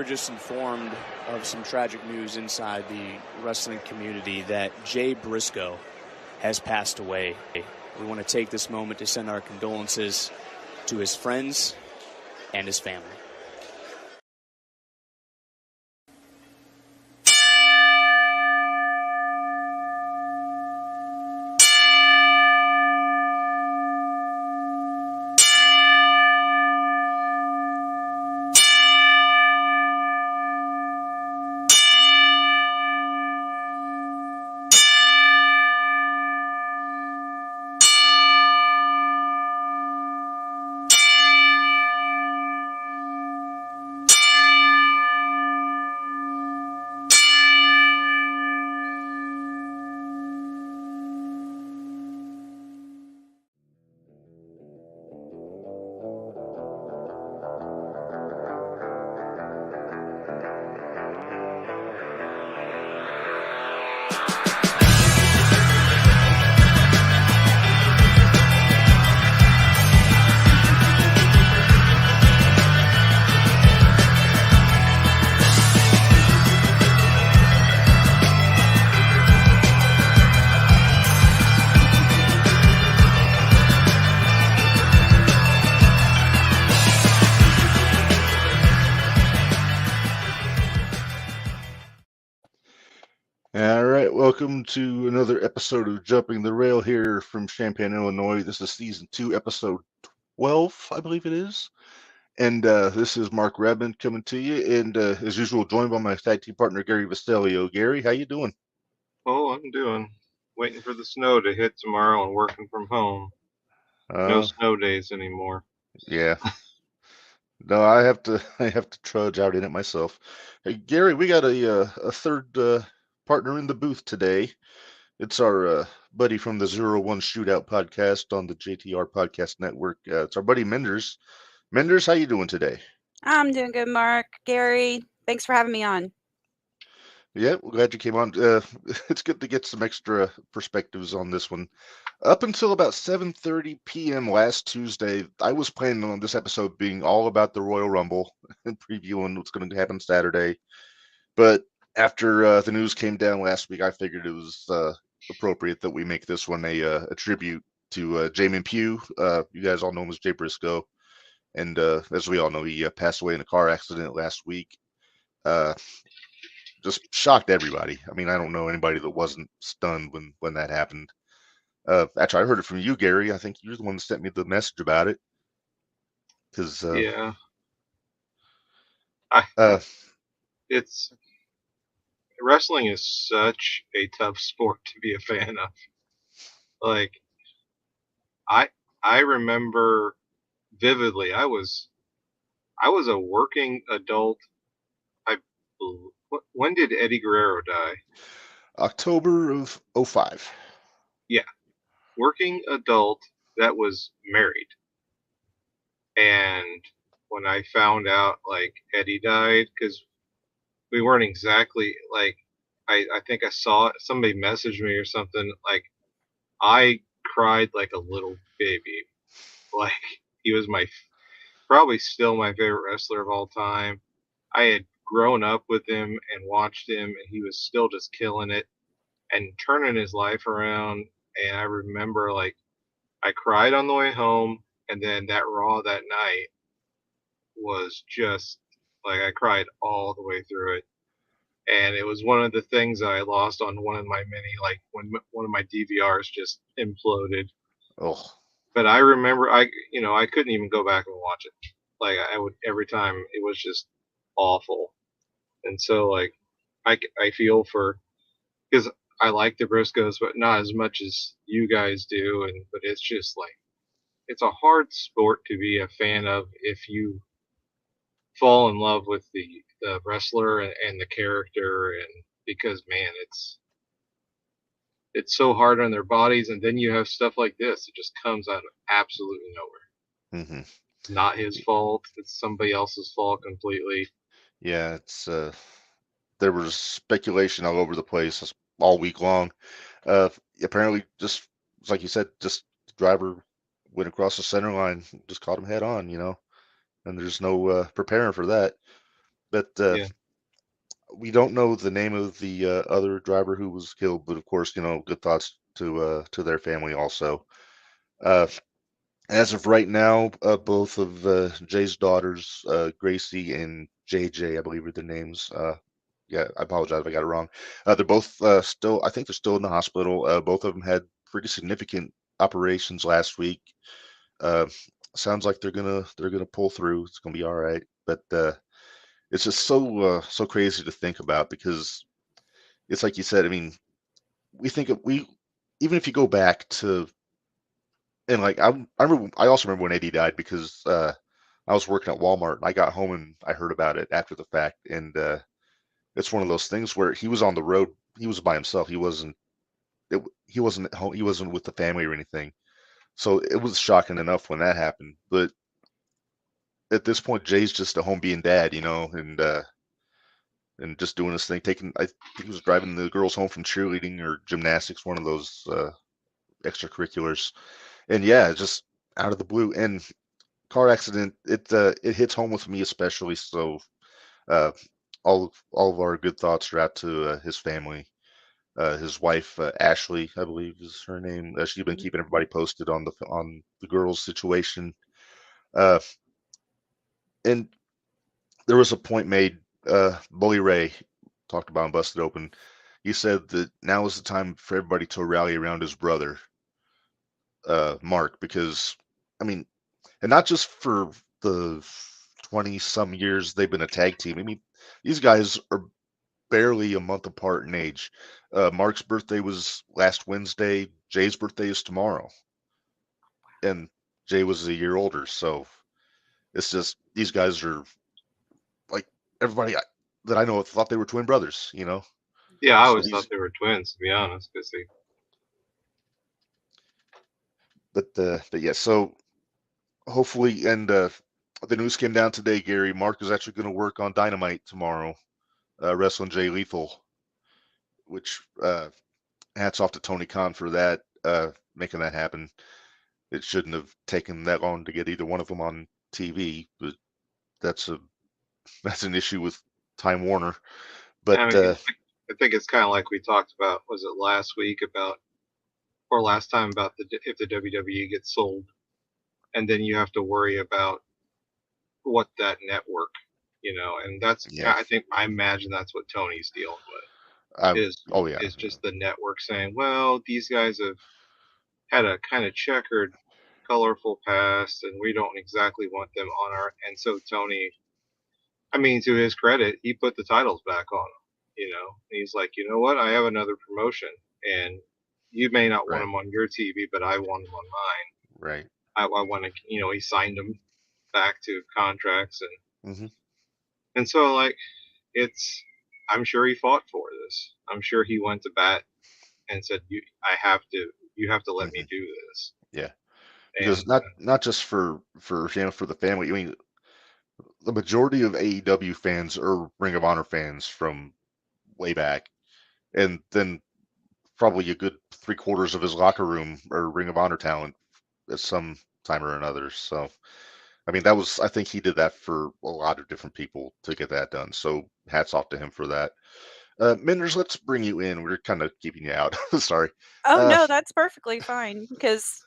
were just informed of some tragic news inside the wrestling community that Jay Briscoe has passed away. We want to take this moment to send our condolences to his friends and his family. All right, welcome to another episode of Jumping the Rail here from Champaign, Illinois. This is season 2, episode 12, I believe it is. And this is Mark Reb coming to you, and as usual, joined by my tag team partner Gary Vastelio. Gary, how you doing? Oh, I'm doing. Waiting for the snow to hit tomorrow and working from home. No snow days anymore. Yeah. No, I have to trudge out in it myself. Hey, Gary, we got a third partner in the booth today. It's our buddy from the Zero-1 Shootout podcast on the JTR Podcast Network. It's our buddy Menders. Menders, how you doing today? I'm doing good, Mark. Gary, thanks for having me on. Yeah, we're glad you came on. It's good to get some extra perspectives on this one. Up until about 7:30 p.m. last Tuesday, I was planning on this episode being all about the Royal Rumble and previewing what's going to happen Saturday. But after the news came down last week, I figured it was appropriate that we make this one a tribute to Jamin Pugh. You guys all know him as Jay Briscoe. And as we all know, he passed away in a car accident last week. Just shocked everybody. I mean, I don't know anybody that wasn't stunned when that happened. Actually, I heard it from you, Gary. I think you're the one that sent me the message about it. Because yeah, it's wrestling is such a tough sport to be a fan of. Like, I remember vividly. I was a working adult. When did Eddie Guerrero die? October of 2005. Yeah, working adult that was married. And when I found out, like, Eddie died, because we weren't exactly, like, I think I saw it, somebody messaged me or something, like, I cried like a little baby. Like, he was probably still my favorite wrestler of all time. I had grown up with him and watched him, and he was still just killing it and turning his life around. And I remember, like, I cried on the way home, and then that Raw that night was just, like, I cried all the way through it. And it was one of the things I lost on one of my many, like, when one of my DVRs just imploded. Oh. But I remember, I couldn't even go back and watch it. Like, I would, every time, it was just awful. And so, like, I feel for, because I like the Briscoes, but not as much as you guys do. But it's just like, it's a hard sport to be a fan of if you fall in love with the wrestler and the character, and because, man, it's so hard on their bodies, and then you have stuff like this. It just comes out of absolutely nowhere. Mm-hmm. It's not his fault. It's somebody else's fault completely. Yeah, it's there was speculation all over the place all week long. Apparently, just like you said, just the driver went across the center line, just caught him head on, and there's no preparing for that. But Yeah. we don't know the name of the other driver who was killed. But of course, good thoughts to their family also. Uh, as of right now, both of Jay's daughters, Gracie and JJ, I believe are the names. Yeah, I apologize if I got it wrong. They're both still, I think they're still in the hospital. Both of them had pretty significant operations last week. Uh, sounds like they're gonna pull through. It's gonna be all right. But it's just so crazy to think about because it's like you said. I mean, we even if you go back to and like I also remember when Eddie died because I was working at Walmart and I got home and I heard about it after the fact and it's one of those things where he was on the road. He was by himself. He wasn't at home. He wasn't with the family or anything. So it was shocking enough when that happened. But at this point, Jay's just at home being dad, and just doing his thing. I think he was driving the girls home from cheerleading or gymnastics, one of those extracurriculars. And yeah, just out of the blue. And car accident, it hits home with me especially. So uh, all of our good thoughts are out to his family. His wife, Ashley, I believe is her name. She's been keeping everybody posted on the girls' situation. Uh, and there was a point made. Bully Ray talked about and busted open. He said that now is the time for everybody to rally around his brother, Mark, because I mean, and not just for the 20 some years they've been a tag team. I mean, these guys are barely a month apart in age. Mark's birthday was last Wednesday. Jay's birthday is tomorrow, and Jay was a year older. So it's just these guys are like everybody that I know thought they were twin brothers. Yeah, I So always thought they were twins, to be honest, because they. but yeah. So hopefully, and the news came down today. Gary, Mark is actually going to work on Dynamite tomorrow, wrestling Jay Lethal, which hats off to Tony Khan for that, making that happen. It shouldn't have taken that long to get either one of them on TV, but that's an issue with Time Warner. But I mean, I think it's kind of like we talked about. Was it last week about, or last time about if the WWE gets sold, and then you have to worry about what that network, and that's yeah, I imagine that's what Tony's dealing I, with oh yeah, is just the network saying, well, these guys have had a kind of checkered, colorful past, and we don't exactly want them on our. And so Tony, I mean, to his credit, he put the titles back on them. And he's like, you know what? I have another promotion, and you may not want right, them on your TV, but I want them on mine. right. I want to, he signed them back to contracts, Hmm. and so like it's. I'm sure he fought for this. I'm sure he went to bat and said, you have to let me Hmm. do this. Yeah, And because not just for for the family. I mean, the majority of AEW fans are Ring of Honor fans from way back, and then probably a good three-quarters of his locker room are Ring of Honor talent at some time or another. So, I mean, I think he did that for a lot of different people to get that done. So, hats off to him for that. Minders, let's bring you in. We're kind of keeping you out. Sorry. Oh Uh, no, that's perfectly fine because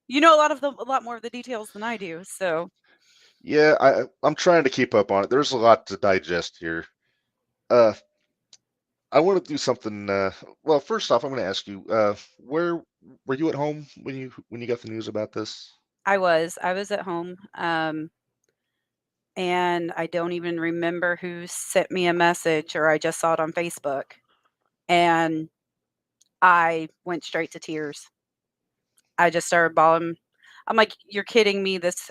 you know a lot more of the details than I do. So yeah, I'm trying to keep up on it. There's a lot to digest here. Uh, I want to do something. Well, first off, I'm going to ask you, where were you at home when you got the news about this? I was at home, and I don't even remember who sent me a message, or I just saw it on Facebook, and I went straight to tears. I just started bawling. I'm like, "You're kidding me! This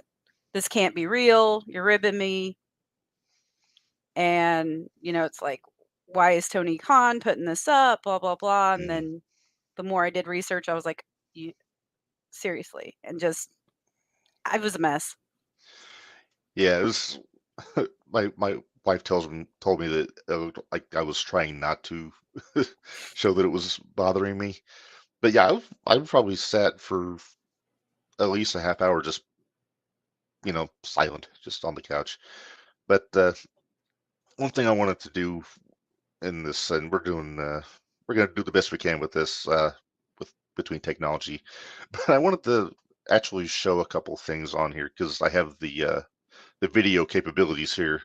can't be real. You're ribbing me." And it's like, "Why is Tony Khan putting this up? Blah blah blah." And Mm, then the more I did research, I was like, "You seriously?" And just I was a mess. yeah, it was. My wife told me that like I was trying not to show that it was bothering me. But yeah, I've probably sat for at least a half hour just silent, just on the couch. But one thing I wanted to do in this, and we're gonna do the best we can with this, with between technology, but I wanted to actually show a couple things on here because I have the video capabilities here.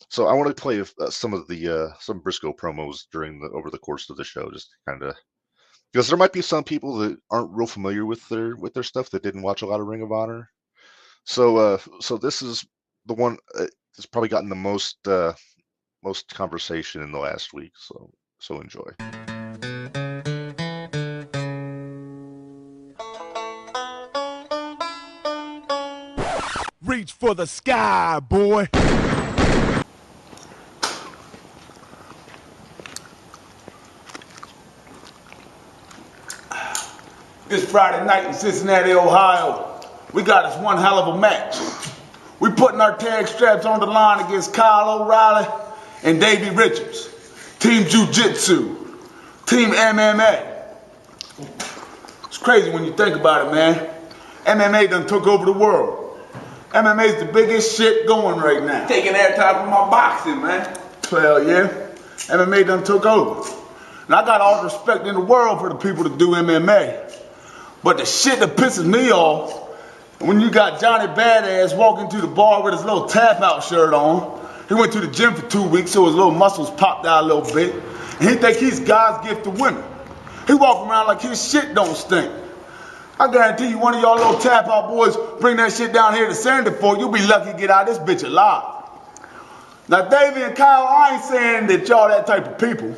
So I want to play some of the some Briscoe promos over the course of the show, just kind of because there might be some people that aren't real familiar with their stuff that didn't watch a lot of Ring of Honor. So so this is the one that's probably gotten the most conversation in the last week. So enjoy. Reach for the sky, boy. This Friday night in Cincinnati, Ohio, we got us one hell of a match. We putting our tag straps on the line against Kyle O'Reilly and Davey Richards. Team Jiu-Jitsu. Team MMA. It's crazy when you think about it, man. MMA done took over the world. MMA is the biggest shit going right now. Taking airtime from my boxing, man. Well, yeah. MMA done took over. And I got all the respect in the world for the people that do MMA. But the shit that pisses me off, when you got Johnny Badass walking to the bar with his little tap-out shirt on. He went to the gym for 2 weeks so his little muscles popped out a little bit. And he think he's God's gift to women. He walking around like his shit don't stink. I guarantee you one of y'all little tap-out boys bring that shit down here to Sandford, you'll be lucky to get out of this bitch alive. Now, Davey and Kyle, I ain't saying that y'all that type of people.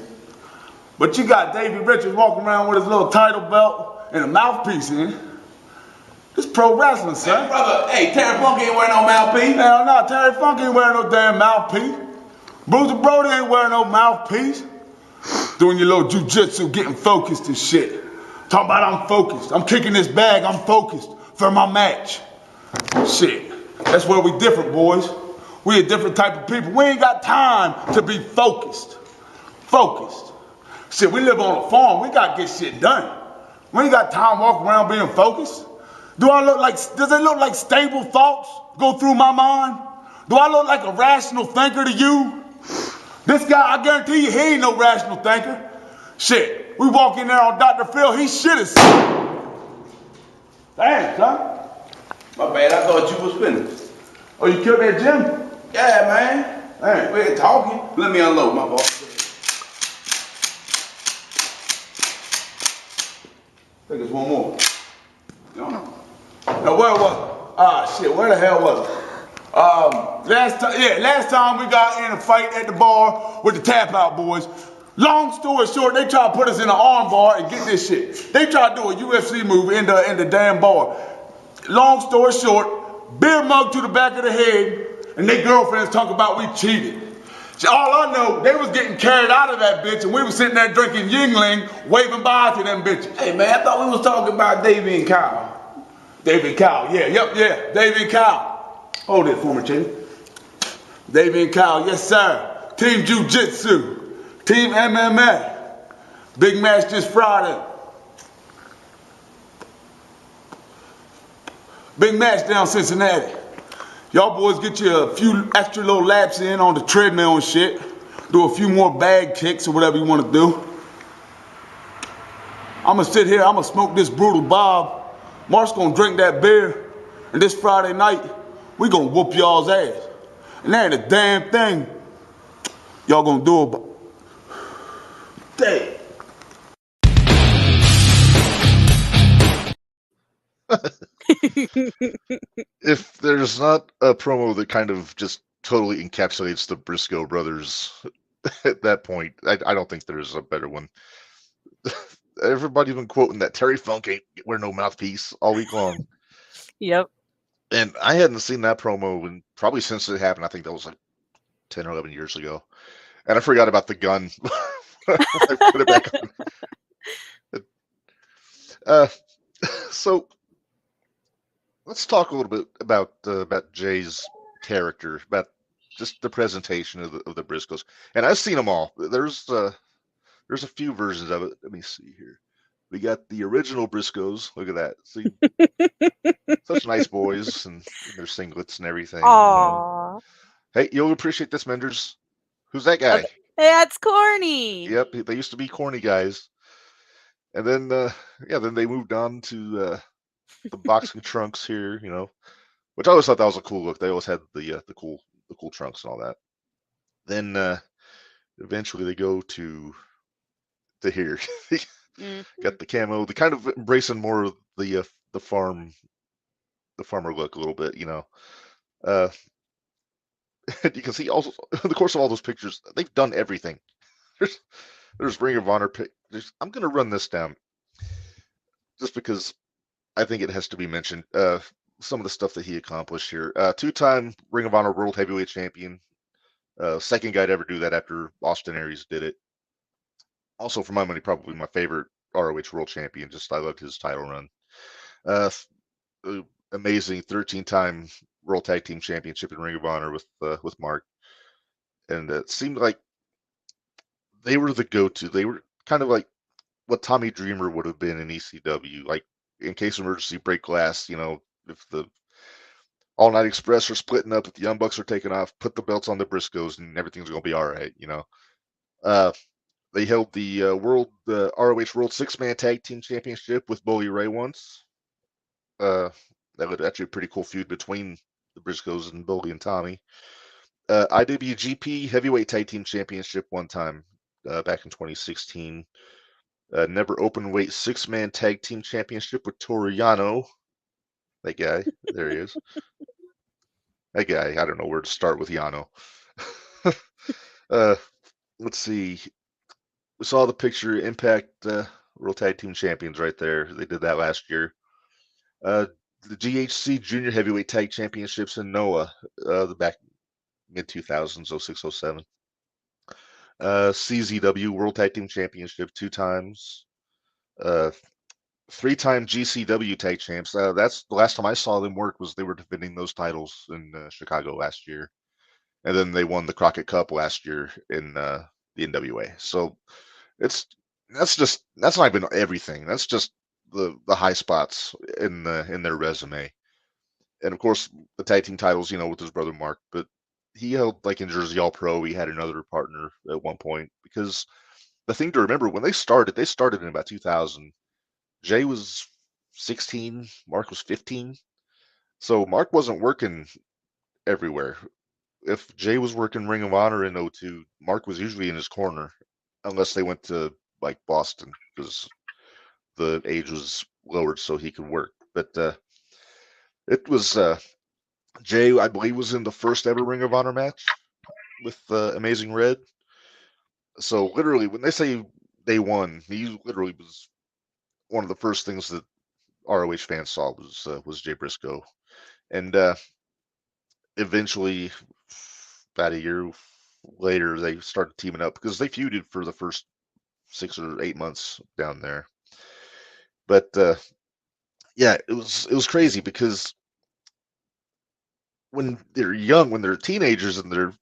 But you got Davey Richards walking around with his little title belt and a mouthpiece in. This pro wrestling, son. Hey, brother, hey, Terry Funk ain't wearing no mouthpiece. Hell no, Terry Funk ain't wearing no damn mouthpiece. Bruiser Brody ain't wearing no mouthpiece. Doing your little jiu-jitsu, getting focused and shit. Talking about I'm focused. I'm kicking this bag, I'm focused for my match. Shit, that's where we different, boys. We a different type of people. We ain't got time to be focused. Focused. Shit, we live on a farm. We got to get shit done. We ain't got time to walk around being focused. Does it look like stable thoughts go through my mind? Do I look like a rational thinker to you? This guy, I guarantee you, he ain't no rational thinker. Shit, we walk in there on Dr. Phil, he shit is. Damn, son. My bad, I thought you was finished. Oh, you killed that Jim? Yeah, man. Damn. We ain't talking. Let me unload my boss. I think it's one more. No. Now where was it? Ah, shit, where the hell was it? Last time we got in a fight at the bar with the Tap Out boys. Long story short, they tried to put us in an arm bar and get this shit. They tried to do a UFC move in the damn bar. Long story short, beer mug to the back of the head, and they girlfriends talk about we cheated. See, all I know, they was getting carried out of that bitch, and we was sitting there drinking Yingling, waving bye to them bitches. Hey, man, I thought we was talking about Davey and Kyle. Davey and Kyle, yeah, Davey and Kyle. Hold it for me, Chinny. Davey and Kyle, yes sir. Team Jiu-Jitsu, Team MMA. Big match this Friday. Big match down Cincinnati. Y'all boys get you a few extra little laps in on the treadmill and shit. Do a few more bag kicks or whatever you want to do. I'm gonna sit here, I'm gonna smoke this Brutal Bob. Mark's gonna drink that beer. And this Friday night, we gonna whoop y'all's ass. And there ain't a damn thing y'all gonna do about it. If there's not a promo that kind of just totally encapsulates the Briscoe brothers at that point, I don't think there's a better one. Everybody's been quoting that Terry Funk ain't wear no mouthpiece all week long. Yep. And I hadn't seen that promo probably since it happened. I think that was like 10 or 11 years ago. And I forgot about the gun. I put it back on. So let's talk a little bit about Jay's character, about just the presentation of the Briscoes. And I've seen them all. There's a few versions of it. Let me see here. We got the original Briscoes. Look at that. See, such nice boys and their singlets and everything. Aww. Hey, you'll appreciate this, Menders. Who's that guy? That's corny. Yep, they used to be corny guys. And then, then they moved on to the boxing trunks here, which I always thought that was a cool look. They always had the cool trunks and all that. Then eventually they go to here. Got the camo. They kind of embracing more of the farmer look a little bit, you can see also in the course of all those pictures, they've done everything. There's Ring of Honor. I'm gonna run this down just because I think it has to be mentioned. Some of the stuff that he accomplished here. 2-time Ring of Honor World Heavyweight Champion. Second guy to ever do that after Austin Aries did it. Also, for my money, probably my favorite ROH World Champion. Just I loved his title run. Amazing 13-time World Tag Team Championship in Ring of Honor with Mark. And it seemed like they were the go-to. They were kind of like what Tommy Dreamer would have been in ECW. Like, in case of emergency, break glass, if the All Night Express are splitting up, if the Young Bucks are taking off, put the belts on the Briscoes and everything's going to be all right, They held the ROH World Six-Man Tag Team Championship with Bully Ray once. That was actually a pretty cool feud between the Briscoes and Bully and Tommy. IWGP Heavyweight Tag Team Championship one time back in 2016. Never Openweight Six-Man Tag Team Championship with Toru Yano. That guy. There he is. That guy. I don't know where to start with Yano. Let's see. We saw the picture Impact World Tag Team Champions right there. They did that last year. The GHC Junior Heavyweight Tag Championships in Noah, the back mid-2000s, 06, 07. CZW World Tag Team Championship 2 times. 3-time GCW Tag Champs. That's the last time I saw them work was they were defending those titles in Chicago last year. And then they won the Crockett Cup last year in the NWA. So that's not even everything. That's just the high spots in their resume. And of course the tag team titles, with his brother Mark, but he held like in Jersey All Pro, he had another partner at one point, because the thing to remember when they started in about 2000. Jay was 16, Mark was 15. So Mark wasn't working everywhere. If Jay was working Ring of Honor in 02, Mark was usually in his corner, unless they went to like Boston because the age was lowered so he could work. But it was Jay, I believe, was in the first ever Ring of Honor match with Amazing Red. So literally, when they say they won, he literally was one of the first things that ROH fans saw was Jay Briscoe. And eventually, about a year later, they started teaming up because they feuded for the first 6 or 8 months down there. But yeah, it was crazy because when they're young, when they're teenagers and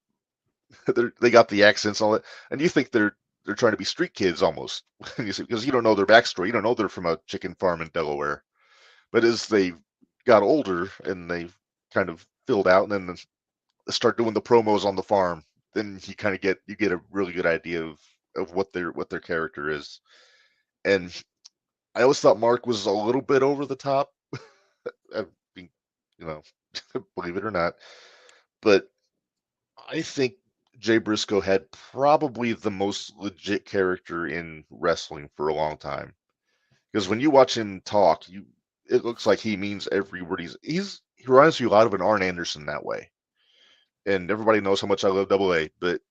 they got the accents and all that, and you think they're trying to be street kids almost, because you don't know their backstory, you don't know they're from a chicken farm in Delaware. But as they got older and they kind of filled out, and then start doing the promos on the farm, then you kind of get a really good idea of what their character is. And I always thought Mark was a little bit over the top. I mean, believe it or not, but I think Jay Briscoe had probably the most legit character in wrestling for a long time. Because when you watch him talk, it looks like he means every word. He reminds you a lot of an Arn Anderson that way. And everybody knows how much I love Double A, but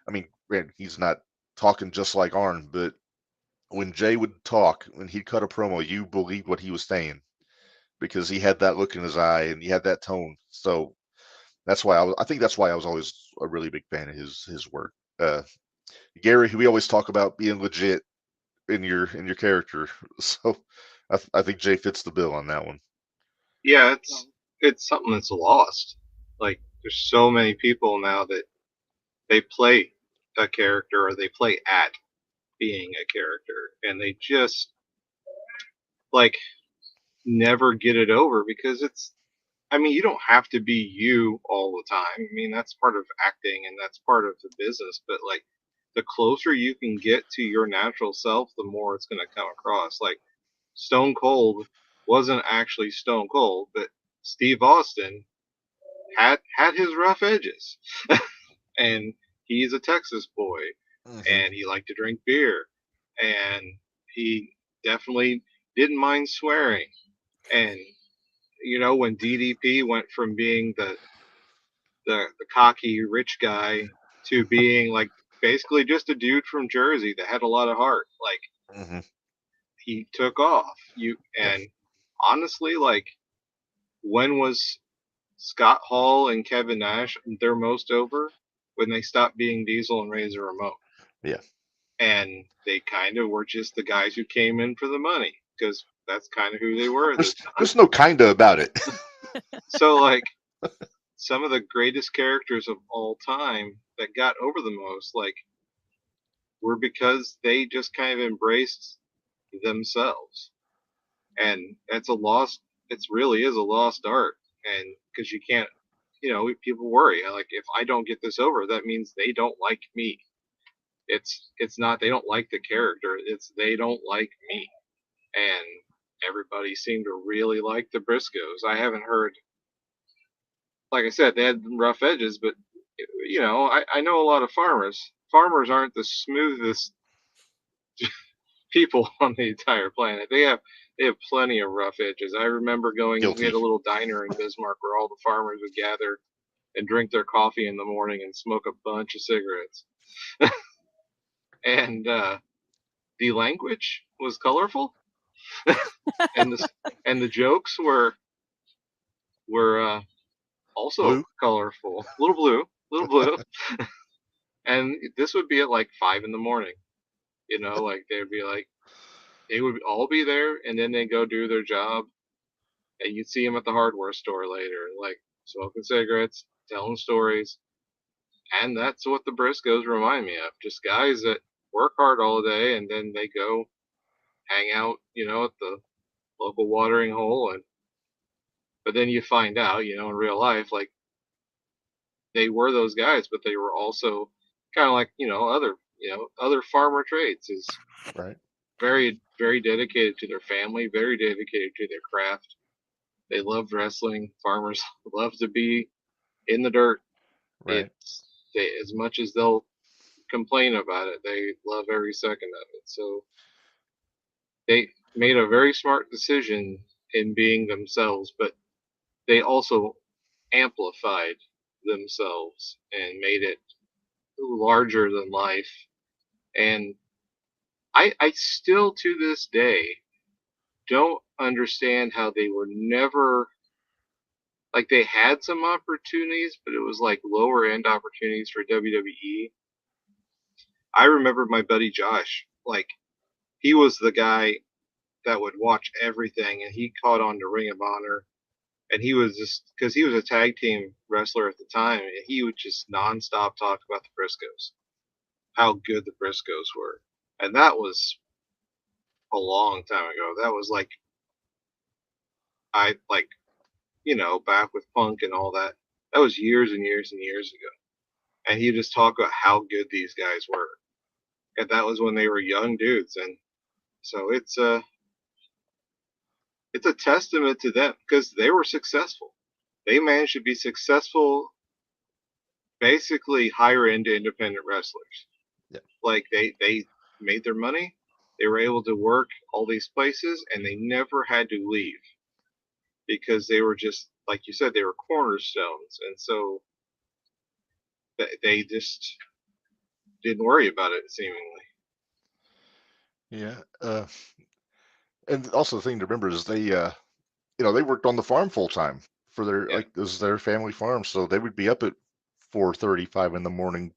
I mean, he's not talking just like Arn, but when Jay would talk, when he'd cut a promo, you believed what he was saying because he had that look in his eye and he had that tone. So that's why I think that's why I was always a really big fan of his work. Gary, we always talk about being legit in your character, so I think Jay fits the bill on that one. Yeah, it's something that's lost. Like, there's so many people now that they play a character or they play at being a character, and they just like never get it over because I mean, you don't have to be you all the time. I mean, that's part of acting and that's part of the business. But like, the closer you can get to your natural self, the more it's going to come across. Like, Stone Cold wasn't actually Stone Cold, but Steve Austin had his rough edges, and he's a Texas boy, and he liked to drink beer, and he definitely didn't mind swearing, and when DDP went from being the cocky rich guy to being like basically just a dude from Jersey that had a lot of heart, like he took off. And honestly, like, when was Scott Hall and Kevin Nash their most over? When they stopped being Diesel and Razor Ramon. Yeah. And they kind of were just the guys who came in for the money, because that's kind of who they were at the time. There's no kinda about it. So, like, some of the greatest characters of all time that got over the most, like, were because they just kind of embraced themselves. And it's it really is a lost art. And because you can't, people worry, like, if I don't get this over, that means they don't like me. It's not they don't like the character, it's they don't like me. And everybody seemed to really like the Briscoes. I haven't heard, like I said, they had rough edges, but I know a lot of farmers. Farmers aren't the smoothest people on the entire planet. They have plenty of rough edges. I remember we had a little diner in Bismarck where all the farmers would gather and drink their coffee in the morning and smoke a bunch of cigarettes. And the language was colorful, and the jokes were also blue. colorful, a little blue. And this would be at like 5 a.m. Like they would all be there, and then they go do their job, and you'd see them at the hardware store later, like smoking cigarettes, telling stories. And that's what the Briscoes remind me of. Just guys that work hard all day, and then they go hang out, at the local watering hole. But then you find out, in real life, like, they were those guys, but they were also kind of like, other farmer trades, is Right. very, very dedicated to their family, very dedicated to their craft. They loved wrestling. Farmers love to be in the dirt. Right. As much as they'll complain about it, they love every second of it. So they made a very smart decision in being themselves, but they also amplified themselves and made it larger than life. And I still to this day don't understand how they were never, like, they had some opportunities, but it was like lower end opportunities for WWE. I remember my buddy Josh, like, he was the guy that would watch everything, and he caught on to Ring of Honor. And he was just, because he was a tag team wrestler at the time, and he would just nonstop talk about the Briscoes, how good the Briscoes were. And that was a long time ago. That was like, back with Punk and all that. That was years and years and years ago. And he just talked about how good these guys were. And that was when they were young dudes. And so it's a testament to them, because they were successful. They managed to be successful, basically higher end independent wrestlers. Yeah. Like, they made their money. They were able to work all these places, and they never had to leave, because they were just, like you said, they were cornerstones. And so they just didn't worry about it, seemingly. Yeah. And also the thing to remember is they worked on the farm full time for their, like, this is their family farm. So they would be up at 4:35 in the morning,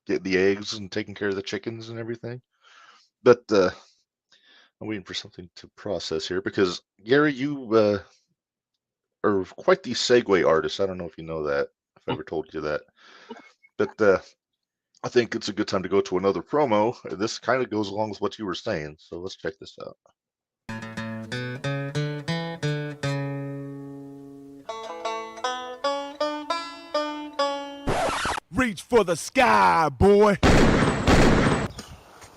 getting the eggs and taking care of the chickens and everything. But I'm waiting for something to process here, because Gary, you are quite the segue artist. I don't know if you know that, if I ever told you that. But I think it's a good time to go to another promo. This kind of goes along with what you were saying, so let's check this out. Reach for the sky, boy.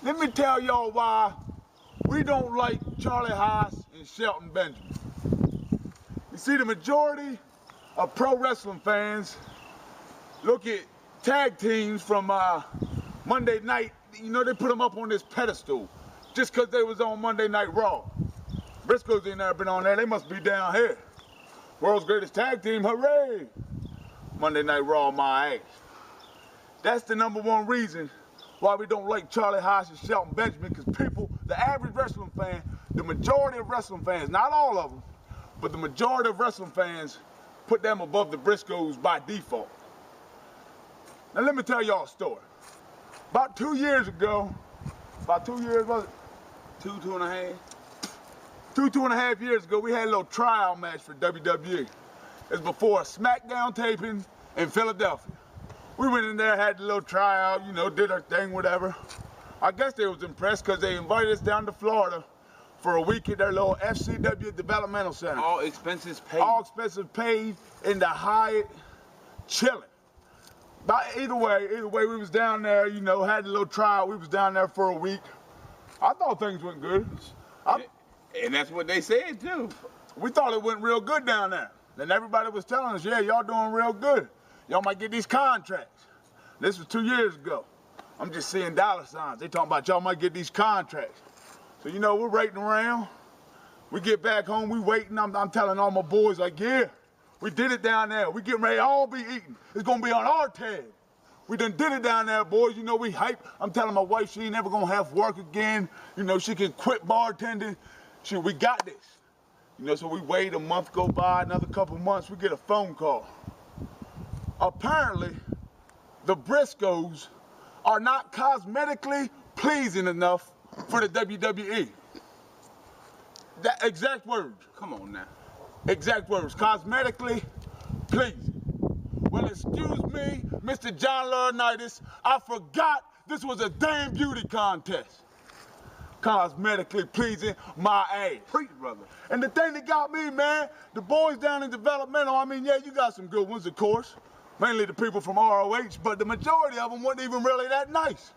Let me tell y'all why we don't like Charlie Haas and Shelton Benjamin. You see, the majority of pro wrestling fans look at tag teams from Monday night. You know, they put them up on this pedestal just because they was on Monday Night Raw. Briscoes ain't never been on there. They must be down here. World's greatest tag team, hooray! Monday Night Raw, my ass. That's the #1 reason why we don't like Charlie Haas and Shelton Benjamin, because people, the average wrestling fan, the majority of wrestling fans, not all of them, but the majority of wrestling fans put them above the Briscoes by default. Now let me tell y'all a story. About 2 years ago, about 2 years, was it? Two and a half years ago, we had a little trial match for WWE. It's before a SmackDown taping in Philadelphia. We went in there, had a little tryout, you know, did our thing, whatever. I guess they was impressed because they invited us down to Florida for a week at their little FCW Developmental Center. All expenses paid. All expenses paid in the Hyatt, chilling. But either way, we was down there, you know, had a little trial. We was down there for a week. I thought things went good. And that's what they said too. We thought it went real good down there. And everybody was telling us, yeah, y'all doing real good. Y'all might get these contracts. This was 2 years ago. I'm just seeing dollar signs. They talking about y'all might get these contracts. So, you know, we're waiting around. We get back home, we waiting. I'm telling all my boys, like, yeah, we did it down there. We getting ready to all be eating. It's gonna be on our tag. We done did it down there, boys. You know, we hype. I'm telling my wife she ain't never gonna have to work again. You know, she can quit bartending. We got this. You know, so we wait, a month go by, another couple months, we get a phone call. Apparently, the Briscoes are not cosmetically pleasing enough for the WWE. That exact words. Come on now. Exact words. Cosmetically pleasing. Well, excuse me, Mr. John Laurinaitis, I forgot this was a damn beauty contest. Cosmetically pleasing my ass. Preach, brother. And the thing that got me, man, the boys down in developmental, I mean, yeah, you got some good ones, of course. Mainly the people from ROH, but the majority of them weren't even really that nice.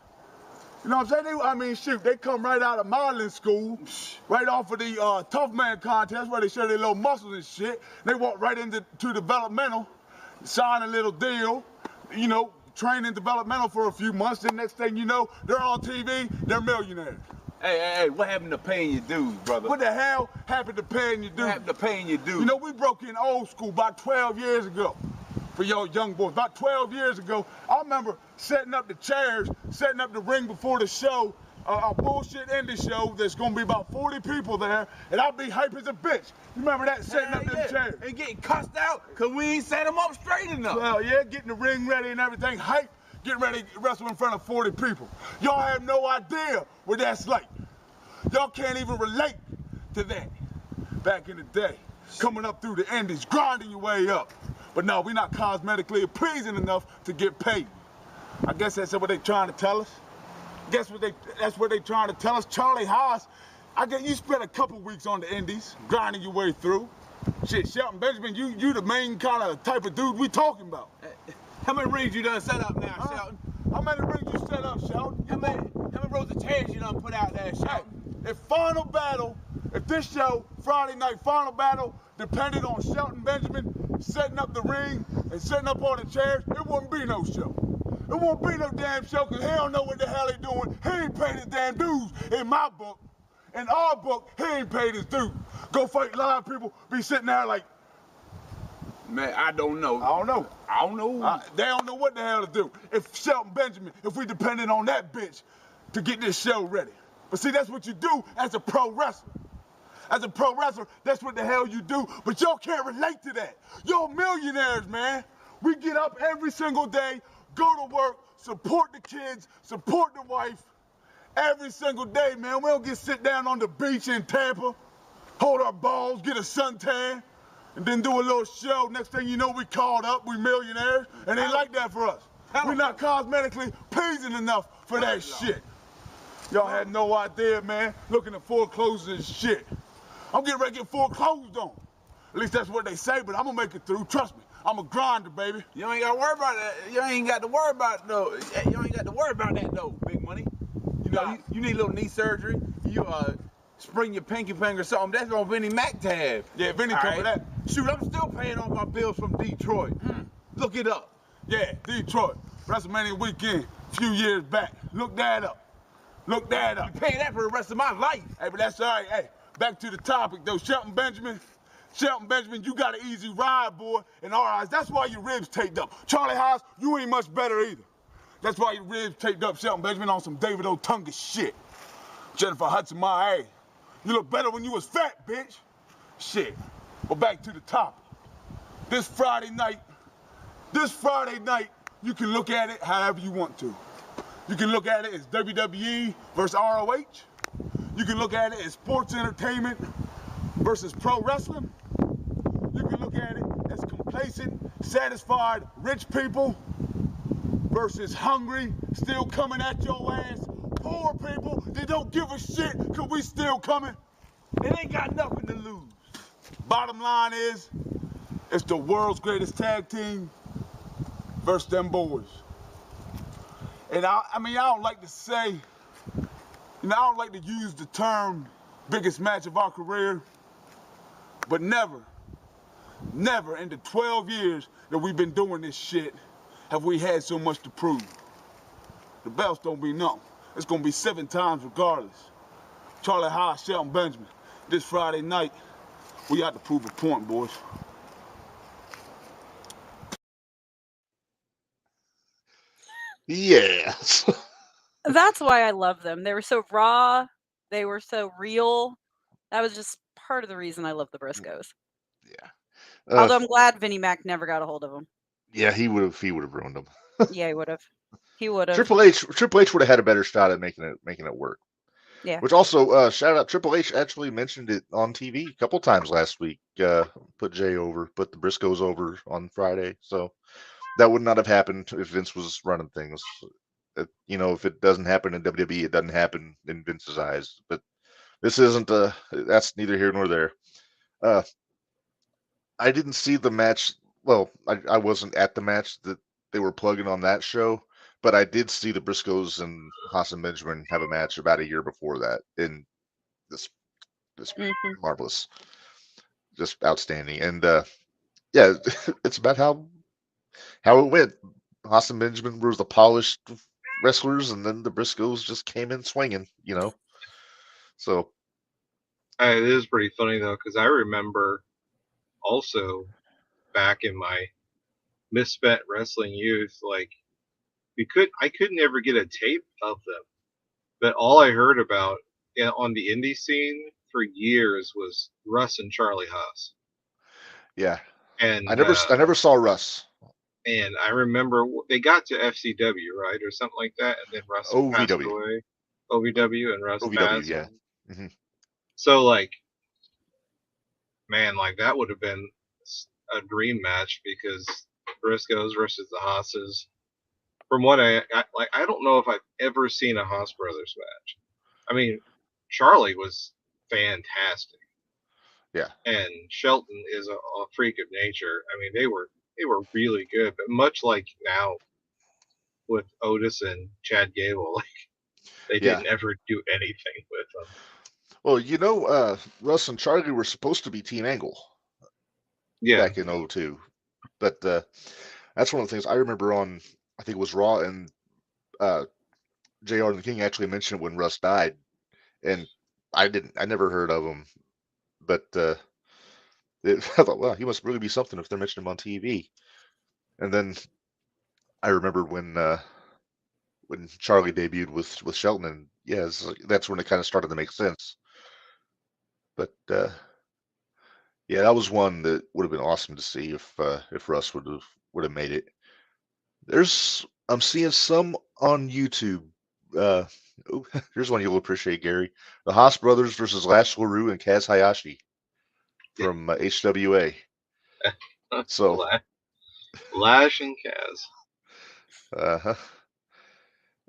You know what I'm saying? I mean, shoot, they come right out of modeling school, right off of the Tough Man contest where they show their little muscles and shit. They walk right into developmental, sign a little deal, you know, train in developmental for a few months. Then next thing you know, they're on TV, they're millionaires. Hey, what happened to paying your dues, brother? What the hell happened to paying your dues? What happened to paying your dues? You know, we broke in old school about 12 years ago. For y'all young boys, about 12 years ago, I remember setting up the chairs, setting up the ring before the show, a bullshit indie show that's gonna be about 40 people there, and I'd be hype as a bitch. You remember that, setting up them chairs? And getting cussed out because we ain't set them up straight enough. Well, yeah, getting the ring ready and everything, hype, getting ready to wrestle in front of 40 people. Y'all have no idea what that's like. Y'all can't even relate to that. Back in the day, coming up through the indies, grinding your way up. But no, we're not cosmetically pleasing enough to get paid. I guess that's what they're trying to tell us. That's what they trying to tell us. Charlie Haas, I guess you spent a couple weeks on the indies, grinding your way through. Shit, Shelton Benjamin, you the main kind of type of dude we talking about. How many rings you done set up now, Shelton? How many rings you set up, Shelton? How many rows of chairs you done put out there, Shelton? If Final Battle, if this show, Friday Night Final Battle, depended on Shelton Benjamin setting up the ring and setting up all the chairs, it wouldn't be no show. It won't be no damn show because he don't know what the hell he doing. He ain't paid his damn dues in my book. In our book, he ain't paid his dues. Go Fight Live people be sitting there like, man, I don't know. I don't know. I don't know. They don't know what the hell to do. If Shelton Benjamin, if we depended on that bitch to get this show ready. But see, that's what you do as a pro wrestler. As a pro wrestler, that's what the hell you do. But y'all can't relate to that. Y'all millionaires, man. We get up every single day, go to work, support the kids, support the wife. Every single day, man. We don't get sit down on the beach in Tampa, hold our balls, get a suntan, and then do a little show. Next thing you know, we called up, we millionaires, and they like that for us. We're not cosmetically pleasing enough for that shit. Y'all had no idea, man. Looking at foreclosures and shit. I'm getting ready to get foreclosed on. At least that's what they say, but I'm gonna make it through. Trust me, I'm a grinder, baby. You ain't got to worry about that. You ain't got to worry about though. You ain't got to worry about that though. Big money. You know, you need a little knee surgery. You sprain your pinky finger or something. That's on Vinnie Mac to have. Yeah, Vinny All covered right. that. Shoot, I'm still paying off my bills from Detroit. Look it up. Yeah, Detroit. WrestleMania weekend, a few years back. Look that up. Look that up. I'm paying that for the rest of my life. Hey, but that's all right. Hey, back to the topic, though. Shelton Benjamin, you got an easy ride, boy. In our eyes, that's why your ribs taped up. Charlie Haas, you ain't much better either. That's why your ribs taped up, Shelton Benjamin, on some David Otunga shit. Jennifer Hudson, my ass. You look better when you was fat, bitch. Shit. But back to the topic. This Friday night, you can look at it however you want to. You can look at it as WWE versus ROH. You can look at it as sports entertainment versus pro wrestling. You can look at it as complacent, satisfied rich people versus hungry, still coming at your ass, poor people that don't give a shit because we still coming. They ain't got nothing to lose. Bottom line is, it's the world's greatest tag team versus them boys. And I don't like to say, I don't like to use the term biggest match of our career, but never in the 12 years that we've been doing this shit have we had so much to prove. The belts don't be nothing. It's gonna be 7 times regardless. Charlie Haas, Shelton Benjamin. This Friday night, we got to prove a point, boys. Yes. That's why I love them. They were so raw. They were so real. That was just part of the reason I love the Briscoes. Yeah. Although I'm glad Vinnie Mac never got a hold of them. Yeah, he would have ruined them. Yeah, he would have. He would have. Triple H would have had a better shot at making it work. Yeah. Which also, shout out, Triple H actually mentioned it on TV a couple times last week. Put Jay over, put the Briscoes over on Friday. So that would not have happened if Vince was running things. If it doesn't happen in WWE, it doesn't happen in Vince's eyes. But this isn't. That's neither here nor there. I didn't see the match. Well, I wasn't at the match that they were plugging on that show. But I did see the Briscoes and Haas and Benjamin have a match about a year before that, and this marvelous, just outstanding. And yeah, it's about how it went. Haas and Benjamin were the polished wrestlers, and then the Briscoes just came in swinging, So It is pretty funny though, because I remember also back in my misspent wrestling youth, like I could never get a tape of them, but all I heard about on the indie scene for years was Russ and Charlie Haas. yeah, And I never saw Russ. And I remember they got to FCW, right, or something like that, and then Russ passed away. OVW and Russ passed. Yeah. Mm-hmm. So like, man, like that would have been a dream match because Briscoes versus the Haas's. From what I don't know if I've ever seen a Haas Brothers match. I mean, Charlie was fantastic. Yeah. And Shelton is a freak of nature. I mean, they were really good, but much like now with Otis and Chad Gable, like they didn't ever do anything with them. Well, Russ and Charlie were supposed to be Team Angle. Yeah. Back in 2002. But that's one of the things I remember on, I think it was Raw, and JR and the King actually mentioned it when Russ died. And I never heard of him. But I thought, well, he must really be something if they're mentioning him on TV. And then I remember when Charlie debuted with Shelton, and that's when it kind of started to make sense. But yeah, that was one that would have been awesome to see if Russ would have made it. I'm seeing some on YouTube. Here's one you'll appreciate, Gary. The Haas Brothers versus Lash LaRue and Kaz Hayashi from HWA. So Lash and Kaz.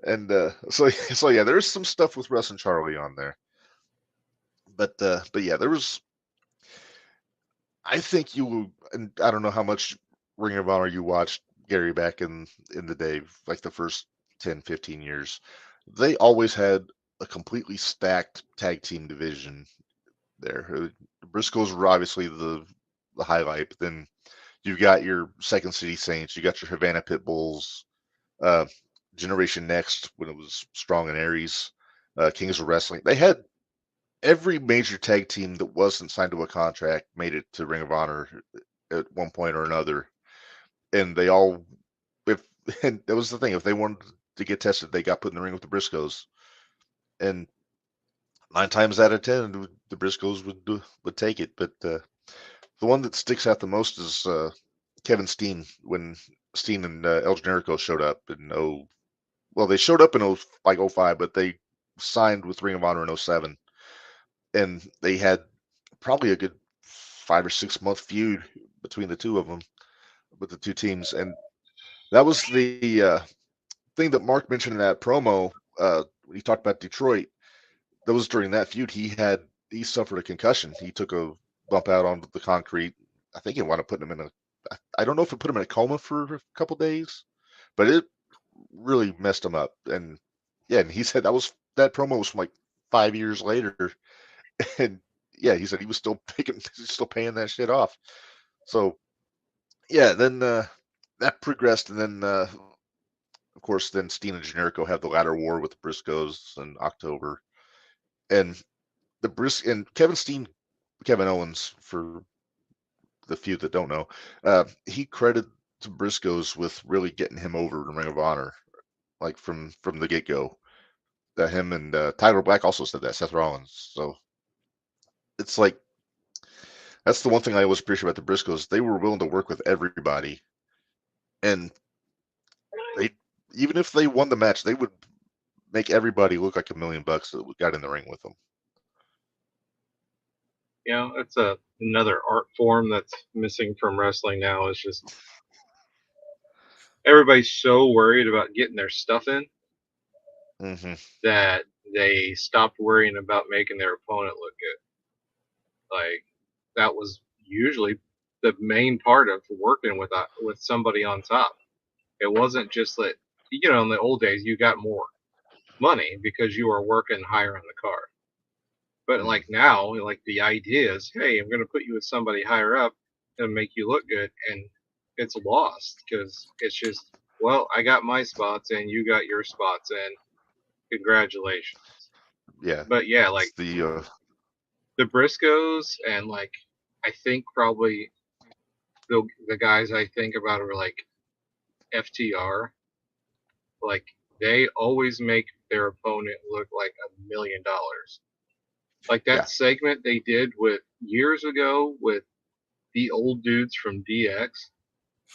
And so yeah, there's some stuff with Russ and Charlie on there. But yeah, there was. I think and I don't know how much Ring of Honor you watched, Gary, back in the day, like the first 10, 15 years, they always had a completely stacked tag team division there. The Briscoes were obviously the highlight, but then you've got your Second City Saints, you got your Havana Pit Bulls, uh, Generation Next when it was Strong and Aries, Kings of Wrestling. They had every major tag team that wasn't signed to a contract made it to Ring of Honor at one point or another, and they all, if and that was the thing, if they wanted to get tested, they got put in the ring with the Briscoes, and 9 times out of 10, the Briscoes would take it. But the one that sticks out the most is Kevin Steen, when Steen and El Generico showed up in well, they showed up in like 05, but they signed with Ring of Honor in 07, and they had probably a good 5 or 6 month feud between the two of them, with the two teams, and that was the thing that Mark mentioned in that promo when he talked about Detroit. That was during that feud. He suffered a concussion. He took a bump out onto the concrete. I think it wound up putting him in I don't know if it put him in a coma for a couple days, but it really messed him up. And yeah, and he said that promo was from like 5 years later, and yeah, he said he was still paying that shit off. So yeah, then that progressed, and then of course then Steen and Generico have the ladder war with the Briscoes in October, and and Kevin Owens, for the few that don't know, he credited the Briscoes with really getting him over in Ring of Honor, like from the get go. Him and Tyler Black also said that, Seth Rollins. So it's like, that's the one thing I always appreciate about the Briscoes. They were willing to work with everybody, and they, even if they won the match, they would make everybody look like $1 million that got in the ring with them. You know, it's another art form that's missing from wrestling now. Is just everybody's so worried about getting their stuff in Mm-hmm. that they stopped worrying about making their opponent look good. Like, that was usually the main part of working with somebody on top. It wasn't just that, you know, in the old days you got more money because you were working higher on the card. But like now, like the idea is, hey, I'm going to put you with somebody higher up and make you look good, and it's lost because it's just, well, I got my spots and you got your spots, and congratulations. Yeah. But yeah, like the Briscoes, and like I think probably the guys I think about are like FTR. Like, they always make their opponent look like $1 million. Like that segment they did with years ago with the old dudes from DX,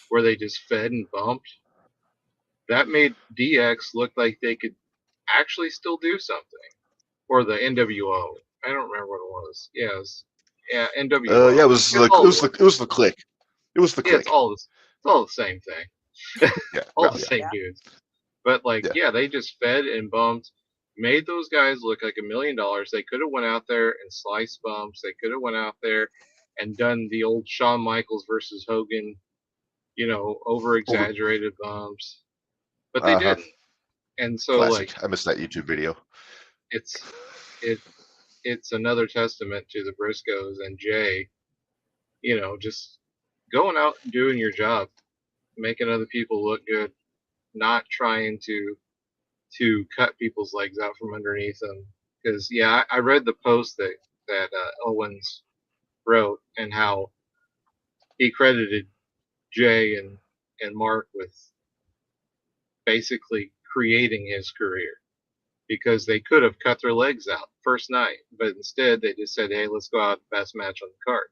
where they just fed and bumped. That made DX look like they could actually still do something. Or the NWO. I don't remember what it was. Yeah, NWO. Yeah, it was the Click. It was the Click. Yeah, it's all the same thing. Yeah, all the same dudes. But like, yeah, they just fed and bumped, made those guys look like $1 million. They could have went out there and sliced bumps. They could have went out there and done the old Shawn Michaels versus Hogan, you know, over exaggerated bumps. But they didn't. And so classic. like, I missed that YouTube video. It's another testament to the Briscoes and Jay, you know, just going out and doing your job, making other people look good, not trying to cut people's legs out from underneath them. Because yeah, I read the post that Owens wrote, and how he credited Jay and Mark with basically creating his career, because they could have cut their legs out first night, but instead they just said, hey, let's go out best match on the card.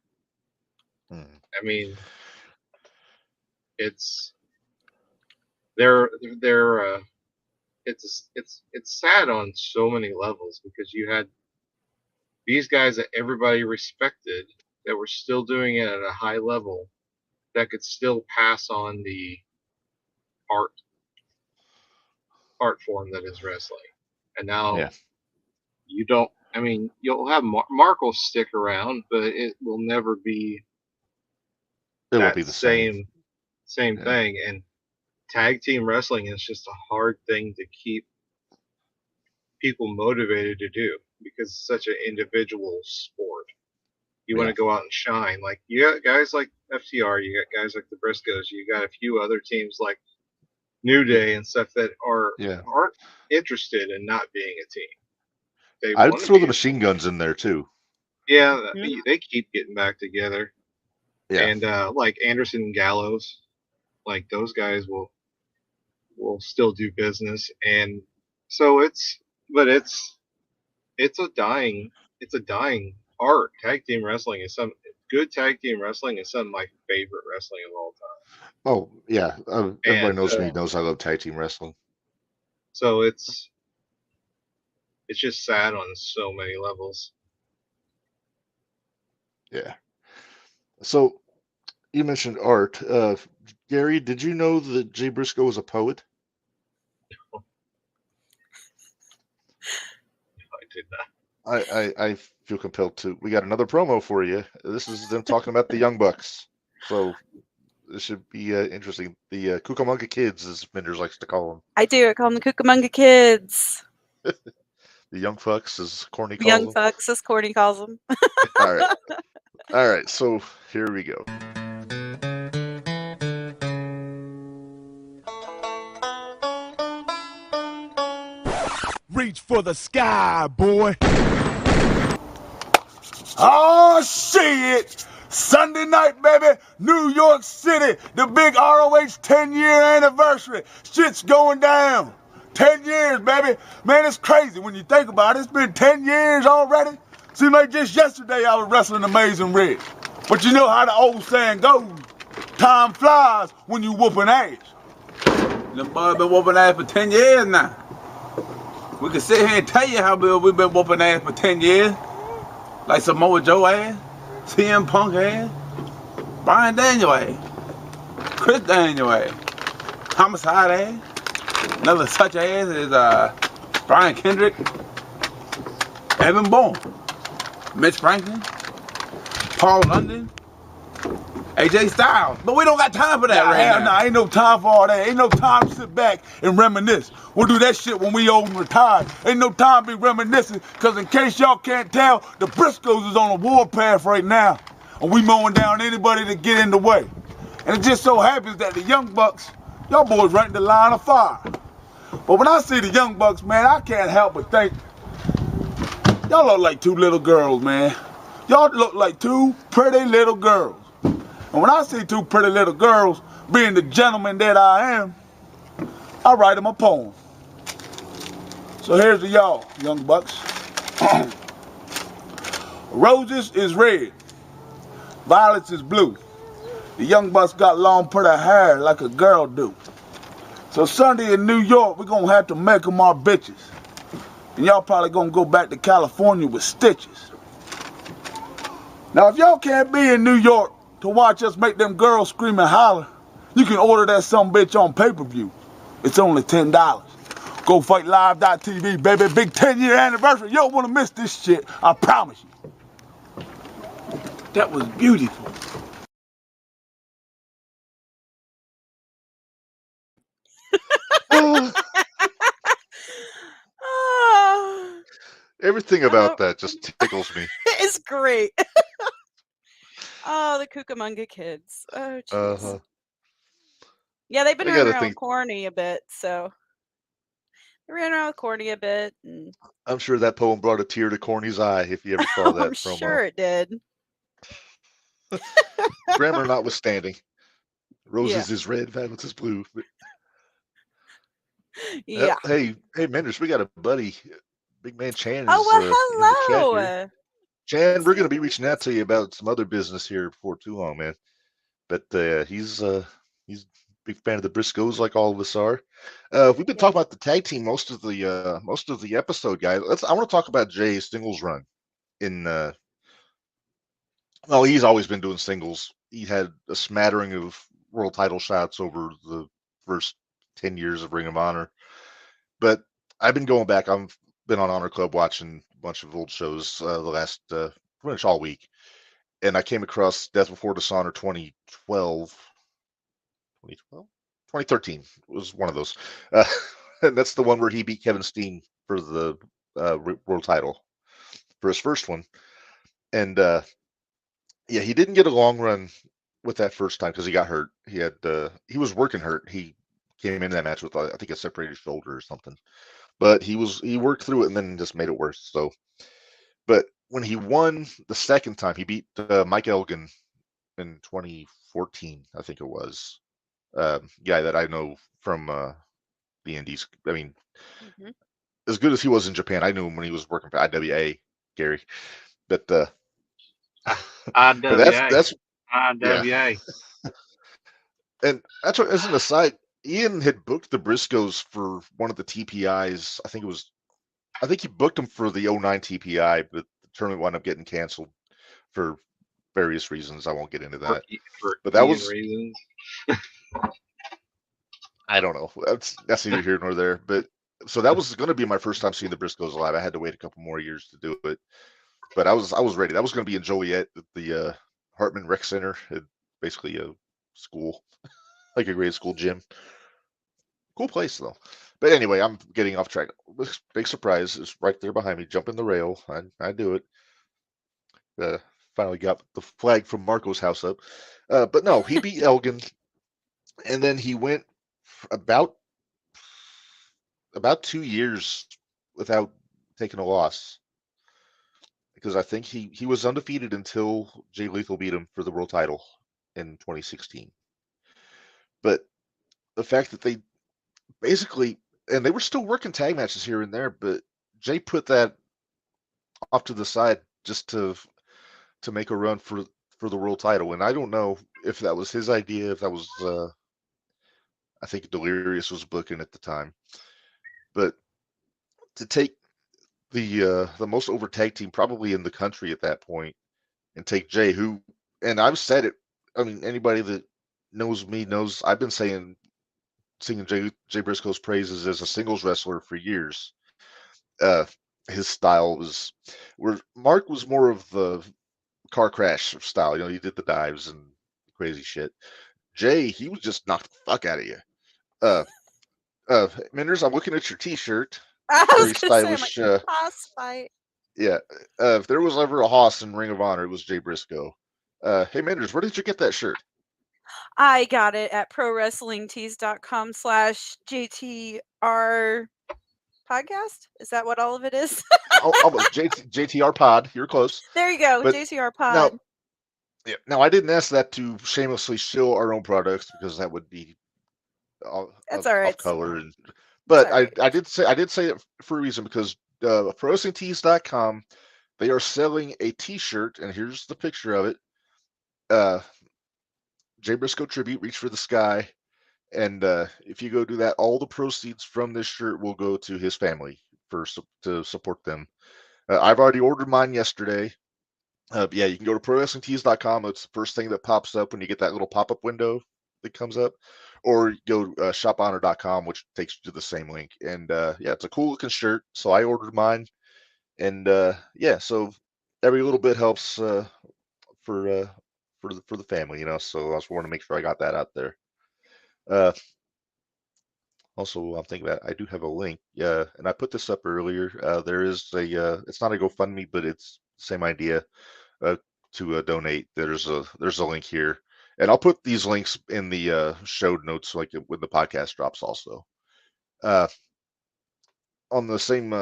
I mean, it's sad on so many levels, because you had these guys that everybody respected that were still doing it at a high level, that could still pass on the art form that is wrestling. And now you don't. I mean, you'll have Mark will stick around, but it will never be It won't be the same same Yeah. thing. And tag team wrestling is just a hard thing to keep people motivated to do because it's such an individual sport. You want Yeah. to go out and shine. Like you got guys like FTR, you got guys like the Briscoes, you got a few other teams like New Day and stuff that Yeah. aren't interested in not being a team. They I'd want to throw be the a team. machine guns in there too. Yeah, Yeah. they keep getting back together. Yeah. And like Anderson and Gallows, like those guys will still do business. And so it's a dying art. Tag team wrestling is some good tag team wrestling is some of my favorite wrestling of all time. Oh yeah. Everybody And knows me. Knows I love tag team wrestling. so it's just sad on so many levels. Yeah. So you mentioned art. Gary, did you know that Jay Briscoe was a poet? I did not. I feel compelled to. We got another promo for you. This is them talking about the Young Bucks. So this should be interesting. The Cucamonga Kids, as Menders likes to call them. I do. I call them the Cucamonga Kids. The Young Fucks, as Corny The calls Young them. Fucks, as Courtney calls them. All right. All right. So here we go. Reach for the sky, boy. Oh, shit! Sunday night, baby, New York City, the big ROH 10-year anniversary. Shit's going down. 10 years, baby. Man, it's crazy when you think about it. It's been 10 years already. Seems like just yesterday I was wrestling Amazing Red. But you know how the old saying goes. Time flies when you whooping ass. Them boys been whooping ass for 10 years now. We can sit here and tell you how we've been whooping ass for 10 years. Like Samoa Joe ass, CM Punk ass, Bryan Daniel ass, Chris Daniel ass, Homicide ass, another such ass is Brian Kendrick, Evan Bourne, Mitch Franklin, Paul London, AJ Styles. But we don't got time for that right now. Ain't no time for all that. Ain't no time to sit back and reminisce. We'll do that shit when we old and retired. Ain't no time to be reminiscing, because in case y'all can't tell, the Briscoes is on a warpath right now. And we mowing down anybody that get in the way. And it just so happens that the Young Bucks, y'all boys right in the line of fire. But when I see the Young Bucks, man, I can't help but think, y'all look like two little girls, man. Y'all look like two pretty little girls. And when I see two pretty little girls, being the gentleman that I am, I write them a poem. So here's to y'all, Young Bucks. Roses is red, violets is blue. The Young Bucks got long pretty hair like a girl do. So Sunday in New York, we're gonna have to make them our bitches. And y'all probably gonna go back to California with stitches. Now if y'all can't be in New York to watch us make them girls scream and holler, you can order that sumbitch on pay-per-view. It's only $10. GoFightLive.tv, baby. Big 10-year anniversary. You don't want to miss this shit. I promise you. That was beautiful. Oh, Everything about that just tickles me. it's great. Oh, the Cucamonga Kids. Oh, jeez. Uh-huh. Yeah, they've been I running gotta around think. with Corny a bit, so they ran around with Corny a bit, and I'm sure that poem brought a tear to Corny's eye if you ever saw that I'm promo. sure it did. Grammar notwithstanding. Roses Yeah. is red, violets is blue. But, Yeah. hey, Menders, we got a buddy. Big man Chan is Oh, well, in the chat here. hello. Chan, we're going to be reaching out to you about some other business here before too long, man. But he's a big fan of the Briscoes, like all of us are. We've been talking about the tag team most of the episode, guys. I want to talk about Jay's singles run. Well, he's always been doing singles. He had a smattering of world title shots over the first 10 years of Ring of Honor. But I've been going back. I've been on Honor Club watching a bunch of old shows the last pretty much all week. And I came across Death Before Dishonor 2012 2012, 2013 was one of those. Uh, and that's the one where he beat Kevin Steen for the world title for his first one. And yeah, he didn't get a long run with that first time because he got hurt. He was working hurt. He came into that match with I think a separated shoulder or something. But he worked through it and then just made it worse. So, but when he won the second time, he beat Mike Elgin in 2014, I think it was. Guy that I know from the Indies. I mean, Mhm. as good as he was in Japan, I knew him when he was working for IWA, Gary. But but IWA. that's yeah. IWA. And that's what, as an aside, Ian had booked the Briscoes for one of the TPIs. I think he booked them for the '09 TPI, but the tournament wound up getting canceled for various reasons. I won't get into that. But that was, reasons. I don't know. That's neither here nor there. But so that was going to be my first time seeing the Briscoes live. I had to wait a couple more years to do it, but I was ready. That was going to be in Joliet at the Hartman Rec Center, basically a school, like a grade school gym. Cool place though. But anyway, I'm getting off track. Big surprise is right there behind me. Jump in the rail. I do it. Finally got the flag from Marco's house up. But no, he beat Elgin, and then he went about 2 years without taking a loss because I think he was undefeated until Jay Lethal beat him for the world title in 2016. But the fact that they basically, and they were still working tag matches here and there, but Jay put that off to the side just to make a run for the world title. And I don't know if that was his idea, if that was I think Delirious was booking at the time, but to take the most over tag team probably in the country at that point and take Jay, who, and I've said it. I mean, anybody that knows me knows I've been singing Jay Briscoe's praises as a singles wrestler for years. His style was where Mark was more of the car crash style. You know, he did the dives and crazy shit. Jay, he was just knock the fuck out of you. Uh, Menders, I'm looking at your T-shirt. I Very was gonna say, I'm like, stylish. boss fight. Yeah. If there was ever a hoss in Ring of Honor, it was Jay Briscoe. Hey, Menders, where did you get that shirt? I got it at prowrestlingtees.com/JTR podcast. Is that what all of it is? Almost JTR Pod. You're close. There you go, But JTR now, pod. yeah, now I didn't ask that to shamelessly shill our own products because that would be That's all right. off color. And but all right. I did say it for a reason because ProWrestlingTees.com, they are selling a T-shirt, and here's the picture of it. Jay Briscoe tribute, Reach for the Sky, and if you go do that, all the proceeds from this shirt will go to his family to support them. I've already ordered mine yesterday. Yeah, you can go to ProWrestlingTees.com. It's the first thing that pops up when you get that little pop-up window that comes up, or go ShopHonor.com, which takes you to the same link. And yeah, it's a cool looking shirt. So I ordered mine, and yeah, so every little bit helps for the family, you know. So I just wanted to make sure I got that out there. Also, I'm thinking that I do have a link. Yeah, and I put this up earlier. There is it's not a GoFundMe, but it's the same idea. To donate, there's a link here, and I'll put these links in the show notes, like when the podcast drops. Also, on the same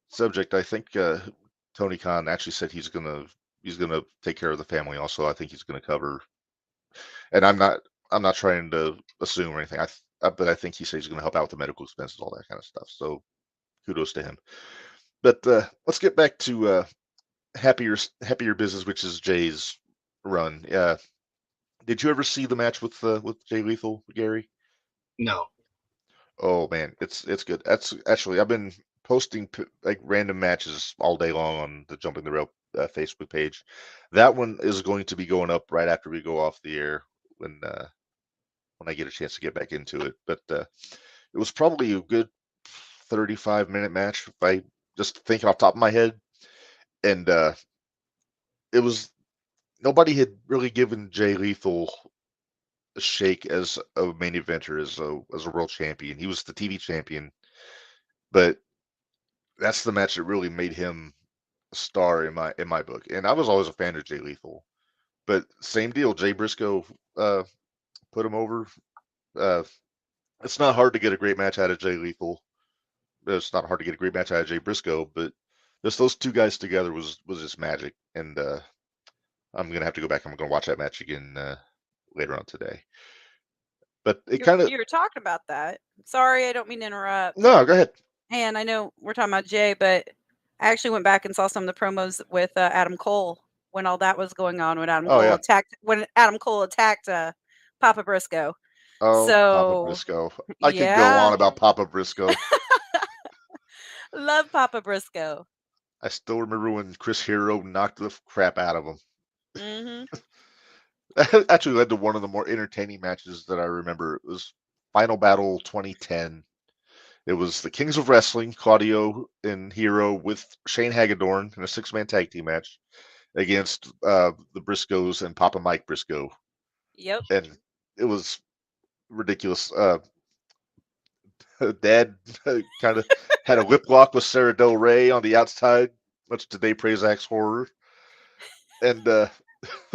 subject, I think Tony Khan actually said he's gonna take care of the family. Also, I think he's gonna cover, and I'm not trying to assume or anything. But I think he said he's gonna help out with the medical expenses, all that kind of stuff. So kudos to him. But let's get back to happier business, which is Jay's run. Did you ever see the match with Jay Lethal, Gary? No. Oh man, it's good. That's actually, I've been posting like random matches all day long on the Jumping the Rail Facebook page. That one is going to be going up right after we go off the air when I get a chance to get back into it. But it was probably a good 35-minute match if I just thinking off the top of my head. And it was, nobody had really given Jay Lethal shake as a main eventer, as a world champion. He was the TV champion, but that's the match that really made him a star in my book. And I was always a fan of Jay Lethal, but same deal. Jay Briscoe put him over. Uh, it's not hard to get a great match out of Jay Lethal. It's not hard to get a great match out of Jay Briscoe, but just those two guys together was just magic. And I'm gonna have to go back. I'm gonna watch that match again later on today. But it kind of You're talking about that. Sorry, I don't mean to interrupt. no. Go ahead. And I know we're talking about Jay, but I actually went back and saw some of the promos with Adam Cole when all that was going on. When Adam Oh Cole yeah. attacked Papa Briscoe. Oh, Papa So Briscoe. I could go yeah, on about Papa Briscoe. love Papa Briscoe. I still remember when Chris Hero knocked the crap out of him. hmm That actually led to one of the more entertaining matches that I remember. It was Final Battle 2010. It was the Kings of Wrestling, Claudio and Hero, with Shane Hagedorn in a 6-man tag team match against the Briscoes and Papa Mike Briscoe. Yep. And it was ridiculous. Dad kind of had a lip lock with Sarah Del Rey on the outside, much to Dave Prazak's horror. And the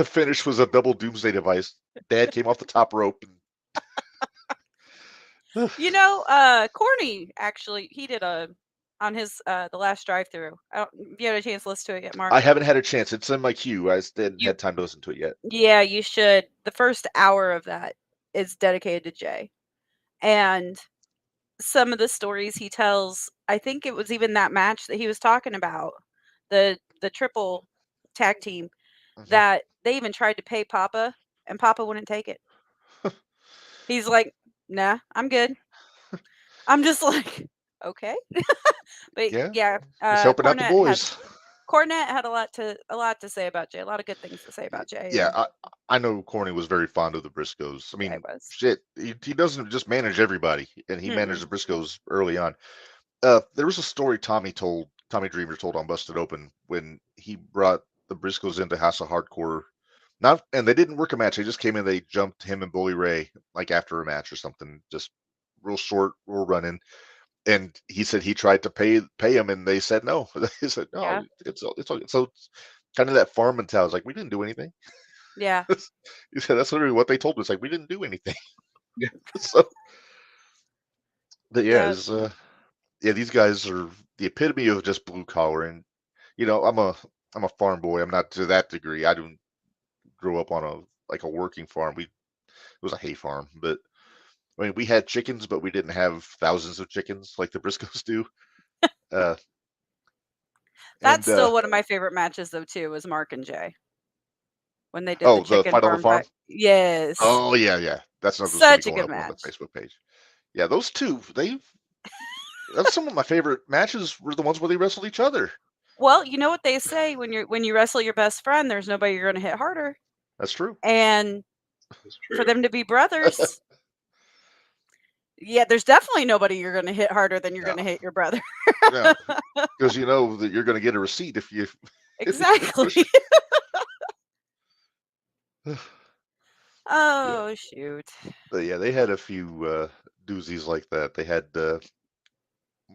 finish was a double doomsday device. Dad came off the top rope. You know, Corny actually he did on his the last drive-through. Have you had a chance to listen to it yet, Mark? I haven't had a chance. It's in my queue. I just didn't had time to listen to it yet. Yeah, you should. The first hour of that is dedicated to Jay. And some of the stories he tells, I think it was even that match that he was talking about, the triple tag team, that they even tried to pay Papa and Papa wouldn't take it. He's like, nah, I'm good. I'm just like, okay. But yeah, Just helping out the boys. Cornette had a lot to say about Jay. A lot of good things to say about Jay. Yeah, I know Corny was very fond of the Briscoes. I mean, Yeah, he was. shit, he doesn't just manage everybody, and he managed the Briscoes early on. There was a story Tommy Dreamer told on Busted Open when he brought the Briscoes into House of Hardcore. And they didn't work a match. They just came in. They jumped him and Bully Ray like after a match or something, just real short, real running. And he said he tried to pay him, and they said no. They said no. Yeah. It's all. So it's kind of that farm mentality. It's like, we didn't do anything. Yeah. He said that's literally what they told us. Like, we didn't do anything. Yeah. So, but yeah, these guys are the epitome of just blue collar. And I'm a farm boy. I'm not to that degree. I didn't grow up on a working farm. It was a hay farm, but I mean, we had chickens, but we didn't have thousands of chickens like the Briscoes do. That's still one of my favorite matches, though, too, was Mark and Jay. When they did the chicken Fight on the Farm? Yes. Oh, yeah. That's not such a good match. On the Facebook page. Yeah, those two, that's some of my favorite matches were the ones where they wrestled each other. Well, you know what they say, when you wrestle your best friend, there's nobody you're going to hit harder. That's true. And for them to be brothers, yeah, there's definitely nobody you're going to hit harder than you're going to hit your brother. Yeah, because you know that you're going to get a receipt if you. Exactly. Oh, shoot. But yeah, they had a few doozies like that. They had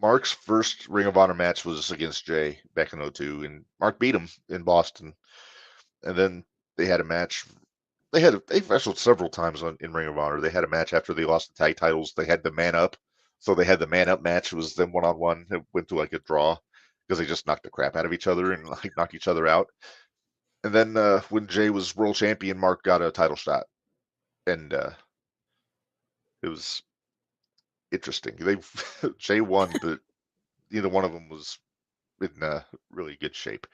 Mark's first Ring of Honor match was against Jay back in 2002, and Mark beat him in Boston. And then they had a match. They wrestled several times in Ring of Honor. They had a match after they lost the tag titles. They had the man up. So they had the man up match. It was them one-on-one. It went to like a draw because they just knocked the crap out of each other and like knocked each other out. And then when Jay was world champion, Mark got a title shot. And it was interesting. Jay won, but neither one of them was in really good shape.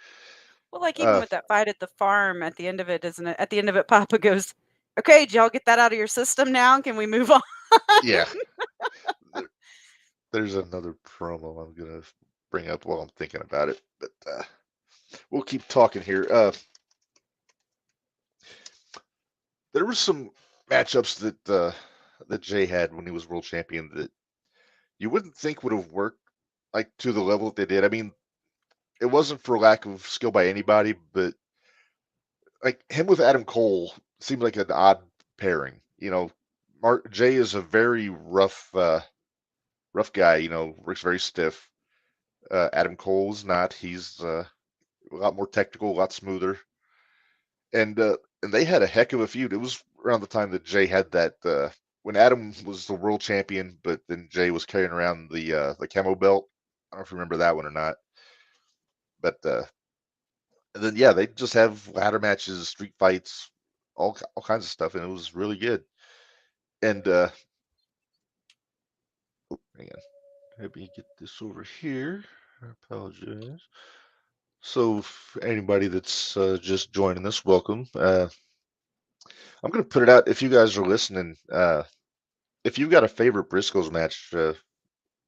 Well, like even with that fight at the farm, at the end of it, isn't it? At the end of it, Papa goes, "Okay, did y'all get that out of your system now? Can we move on?" Yeah. There's another promo I'm gonna bring up while I'm thinking about it, but we'll keep talking here. There were some matchups that Jay had when he was world champion that you wouldn't think would have worked like to the level that they did. I mean, it wasn't for lack of skill by anybody, but like him with Adam Cole seemed like an odd pairing. you know, Jay is a very rough guy. You know, works very stiff. Adam Cole's not. He's a lot more technical, a lot smoother. And they had a heck of a feud. It was around the time that Jay had that when Adam was the world champion, but then Jay was carrying around the camo belt. I don't know if you remember that one or not. But and then yeah, they just have ladder matches, street fights, all kinds of stuff, and it was really good. And hang on, let me get this over here. I apologize. So, for anybody that's just joining us, welcome. I'm going to put it out if you guys are listening. If you've got a favorite Briscoes match,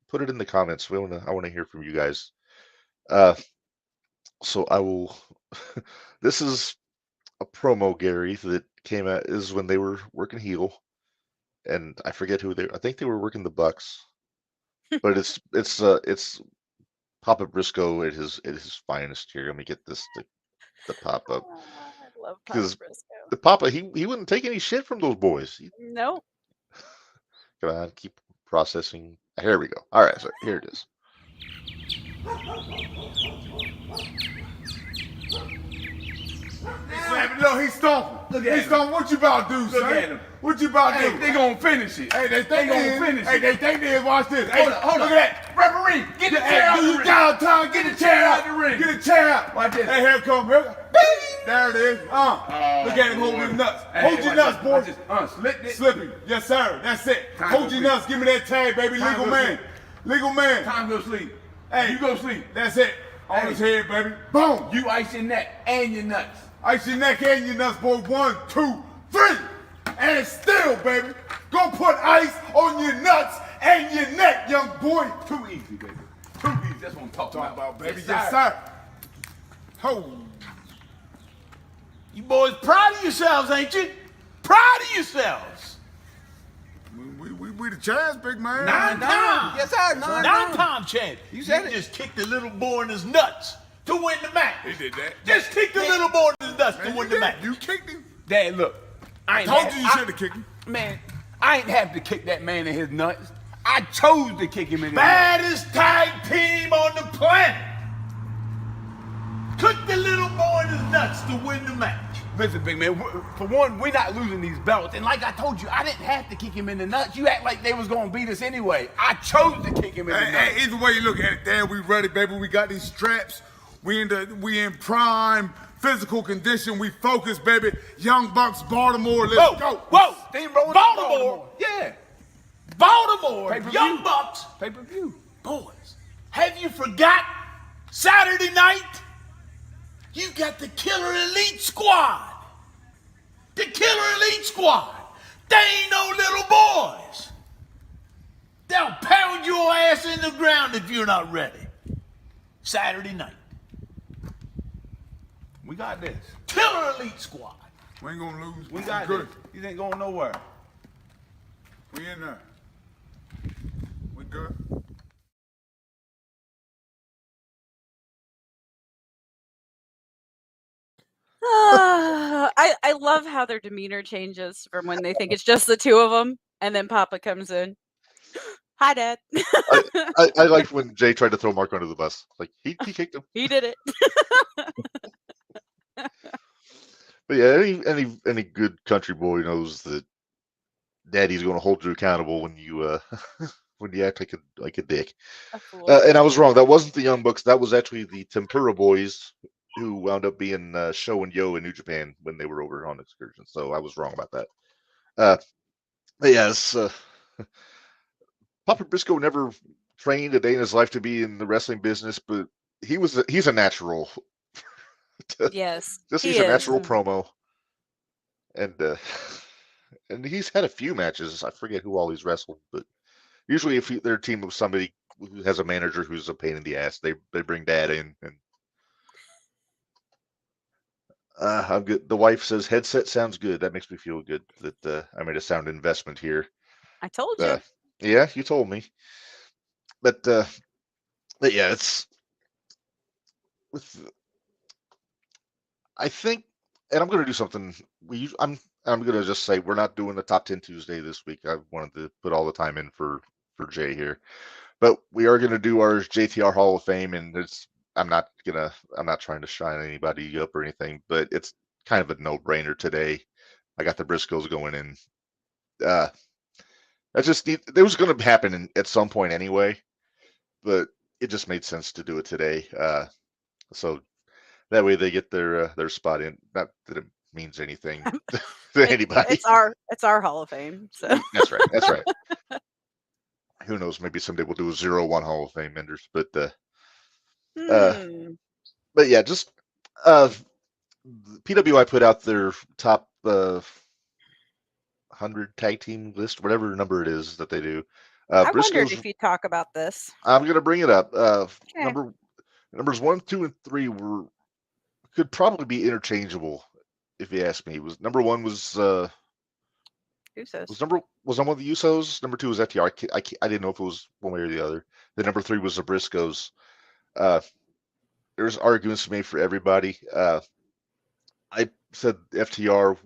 put it in the comments. I want to hear from you guys. So I will. This is a promo, Gary, that came out is when they were working heel, and I forget who they. I think they were working the Bucks, but it's Papa Briscoe at his finest here. Let me get this to pop up I love Papa because Briscoe. the Papa he wouldn't take any shit from those boys. Nope. Come on, keep processing. Here we go. All right, so here it is. Look, he's stomping. Look at He's him. stomping. What you about to do, Look son? at him. What you about to Hey, do? they gonna finish it. Hey, they think gonna they is. finish Hey, it. they think they is. Watch this. Hey, Hold on. Look at that. Referee, get the chair out Hey, the do you ring. downtown? Get the chair out the ring. Get the chair out. Watch this. Hey, here it come. Here. There it is. Look at him holding his nuts. Hey, Hold your watch nuts, this, boy. watch this. Slip it. Slipping. Yes, sir. That's it. Time Hold to your sleep. nuts. Give me that tag, baby. Time Legal to man. sleep. Legal man. Time to go sleep. Hey, You go sleep. That's it. On Hey. his head, baby. Boom. You ice your neck and your nuts. Ice your neck and your nuts, boy. 1, 2, 3. And still, baby. Go put ice on your nuts and your neck, young boy. Too easy, baby. Too easy. That's what I'm talking Talk about, baby. Yes, Yes, sir. Ho. You boys proud of yourselves, ain't you? Proud of yourselves. We the champs, big man. 9 times. Yes, sir. 9-time champ. You said it. just kicked the little boy in his nuts to win the match. He did that. Just kicked the little boy in his nuts to Man, win you the did. match. You kicked him. Dad, look. I ain't Told had- you you I- should have kicked him. Man, I ain't have to kick that man in his nuts. I chose to kick him in his nuts. Baddest tag team on the planet. Kicked the little boy in his nuts to win the match. Listen, big man, for one, we're not losing these belts. And like I told you, I didn't have to kick him in the nuts. You act like they was going to beat us anyway. I chose to kick him in the nuts. Hey, either way you look at it, Dad, we ready, baby. We got these straps. We in prime physical condition. We focus, baby. Young Bucks, Baltimore. Let's go. Whoa! Steamroller Baltimore. Yeah. Baltimore, Pay-per-view. Young Bucks. Pay-per-view. Boys, have you forgot Saturday night? You got the Killer Elite Squad. The Killer Elite Squad. They ain't no little boys. They'll pound your ass in the ground if you're not ready. Saturday night. We got this. Killer Elite Squad. We ain't gonna lose. We got good. this. These ain't going nowhere. We in there. We good. I love how their demeanor changes from when they think it's just the two of them, and then Papa comes in. Hi, Dad. I liked when Jay tried to throw Mark under the bus. Like he kicked him. He did it. But yeah, any good country boy knows that Daddy's going to hold you accountable when you when you act like a dick. A fool. And I was wrong. That wasn't the Young Bucks. That was actually the Tempura Boys, who wound up being Sho and Yo in New Japan when they were over on excursion. So I was wrong about that. But yes, Papa Briscoe never trained a day in his life to be in the wrestling business, but he's a natural. Yes. Just he he's a is. natural promo, and he's had a few matches. I forget who all he's wrestled, but usually if they're a team of somebody who has a manager who's a pain in the ass, they bring Dad in. And I'm good. The wife says headset sounds good. That makes me feel good that I made a sound investment here. I told you. Yeah, you told me. But yeah, it's with. I think, and I'm going to do something. I'm gonna just say we're not doing the top 10 Tuesday this week. I wanted to put all the time in for Jay here, but we are gonna do our JTR Hall of Fame, and I'm not trying to shine anybody up or anything, but it's kind of a no-brainer today. I got the Briscoes going in. It was going to happen at some point anyway, but it just made sense to do it today. So that way they get their spot in. Not that it means anything to anybody. It's our Hall of Fame. So That's right. That's right. Who knows? Maybe someday we'll do a 0-1 Hall of Fame members, but yeah, just PWI put out their top 100 tag team list, whatever number it is that they do. I wondered if you'd talk about this. I'm going to bring it up. Okay. Numbers 1, 2, and 3 could probably be interchangeable, if you ask me. Number 1 was Usos. Was one of the Usos. Number 2 was FTR. I didn't know if it was one way or the other. Then number 3 was the Briscoes. There's arguments made for everybody. I said FTR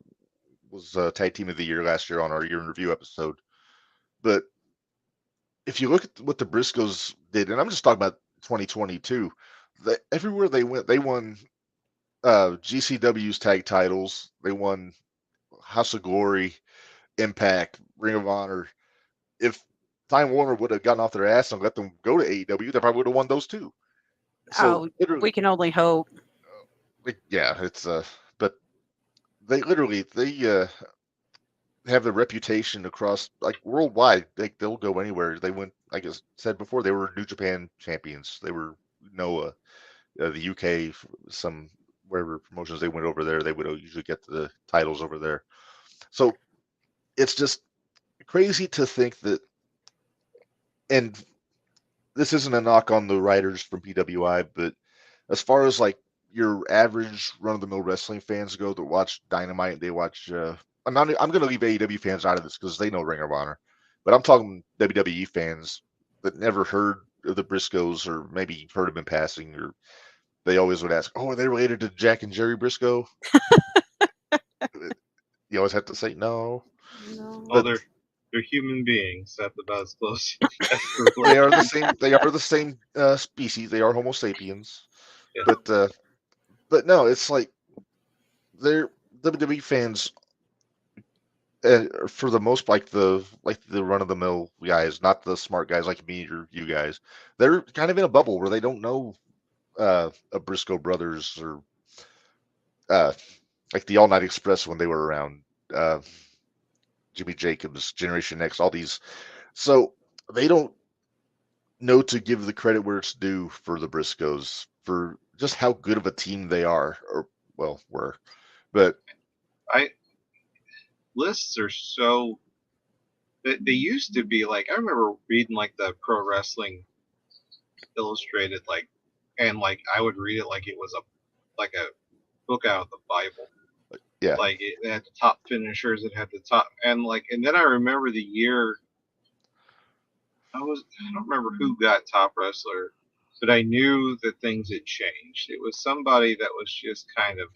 was tag team of the year last year on our year in review episode, but if you look at what the Briscoes did, and I'm just talking about 2022, everywhere they went, they won GCW's tag titles. They won House of Glory, Impact, Ring of Honor. If Time Warner would have gotten off their ass and let them go to AEW, they probably would have won those too. So we can only hope. Yeah, it's but they have the reputation across worldwide. They'll go anywhere. They went, like I said before, they were New Japan champions. They were Noah, the UK, some wherever promotions they went over there, they would usually get the titles over there. So it's just crazy to think that, and this isn't a knock on the writers from PWI, but as far as your average run-of-the-mill wrestling fans go that watch Dynamite, they watch. I'm going to leave AEW fans out of this because they know Ring of Honor, but I'm talking WWE fans that never heard of the Briscoes or maybe heard them in passing, or they always would ask, "Oh, are they related to Jack and Jerry Briscoe?" You always have to say no. Oh, they're human beings. That's about as close. They are the same. They are the same species. They are Homo sapiens. Yeah. But no, it's like they're WWE fans. For the most, the run of the mill guys, not the smart guys like me or you guys. They're kind of in a bubble where they don't know a Briscoe brothers or like the All Night Express when they were around. Jimmy Jacobs, Generation X, all these. So they don't know to give the credit where it's due for the Briscoes for just how good of a team they are, or were. But lists are so. They used to be I remember reading the Pro Wrestling Illustrated and I would read it like it was a book out of the Bible. Yeah. It had the top finishers, it had the top, and then I remember the year. I don't remember who got top wrestler, but I knew that things had changed. It was somebody that was just kind of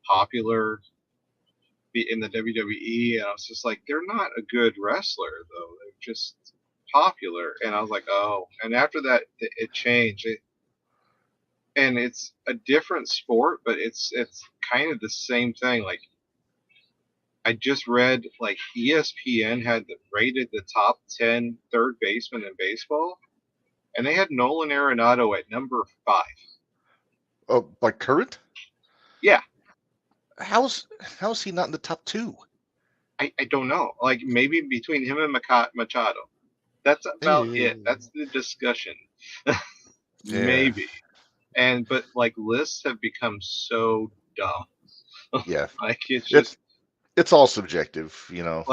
popular in the WWE, and I was just they're not a good wrestler though. They're just popular, and I was like, oh. And after that, it changed. And it's a different sport, but it's kind of the same thing. I just read ESPN had rated the top 10 third basemen in baseball, and they had Nolan Arenado at number 5. Oh, current? Yeah. How's he not in the top 2? I don't know. Maybe between him and Machado. That's about it. That's the discussion. Maybe. But lists have become so dumb. Yeah. It's just it's all subjective, at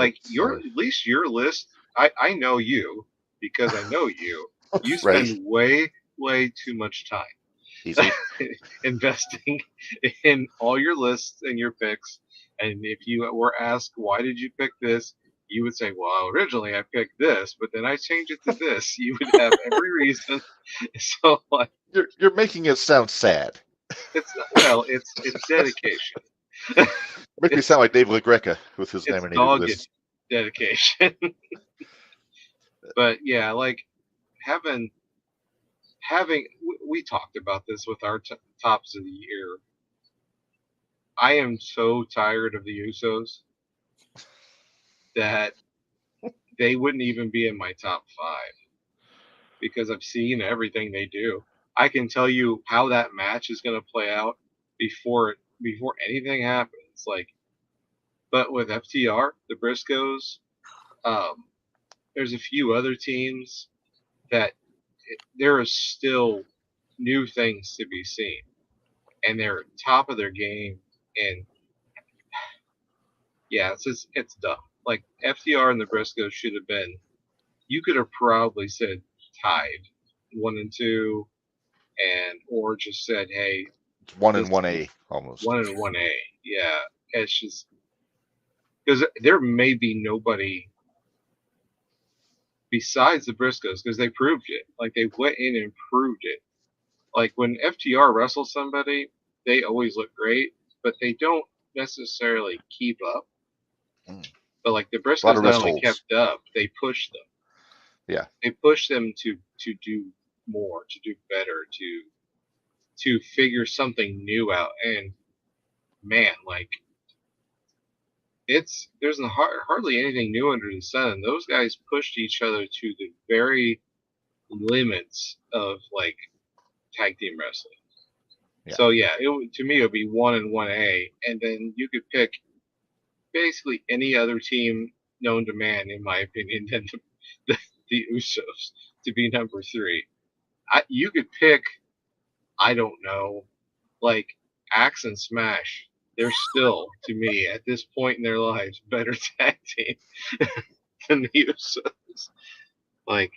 least your list. I know you because I know you. You spend way too much time investing in all your lists and your picks. And if you were asked why did you pick this, you would say, well, originally I picked this, but then I changed it to this. You would have every reason. So you're making it sound sad. It's dedication. Make me sound like Dave LaGreca with his It's laminated dogged list. dedication. But yeah, like having we talked about this with our tops of the year. I am so tired of the Usos that they wouldn't even be in my top 5 because I've seen everything they do. I can tell you how that match is going to play out before anything happens. Like, but with FTR, the Briscoes, there's a few other teams that there is still new things to be seen, and they're top of their game. And yeah, it's dumb. Like FTR and the Briscoes should have been. You could have probably said tied 1 and 2, or just said, hey, 1 and 1A almost. 1 and 1A. Yeah, it's just because there may be nobody besides the Briscoes because they proved it. Like they went in and proved it. Like when FTR wrestles somebody, they always look great, but they don't necessarily keep up. But like the Briscoes not only kept up, they pushed them. Yeah, they pushed them to do more, to do better, to figure something new out. And man, like there's hardly anything new under the sun. Those guys pushed each other to the very limits of like tag team wrestling. Yeah. So yeah, to me it would be 1 and 1A, and then you could pick basically any other team known to man, in my opinion, than the Usos to be number 3. You could pick, I don't know, like Axe and Smash. They're still, to me, at this point in their lives, better tag team than the Usos. Like,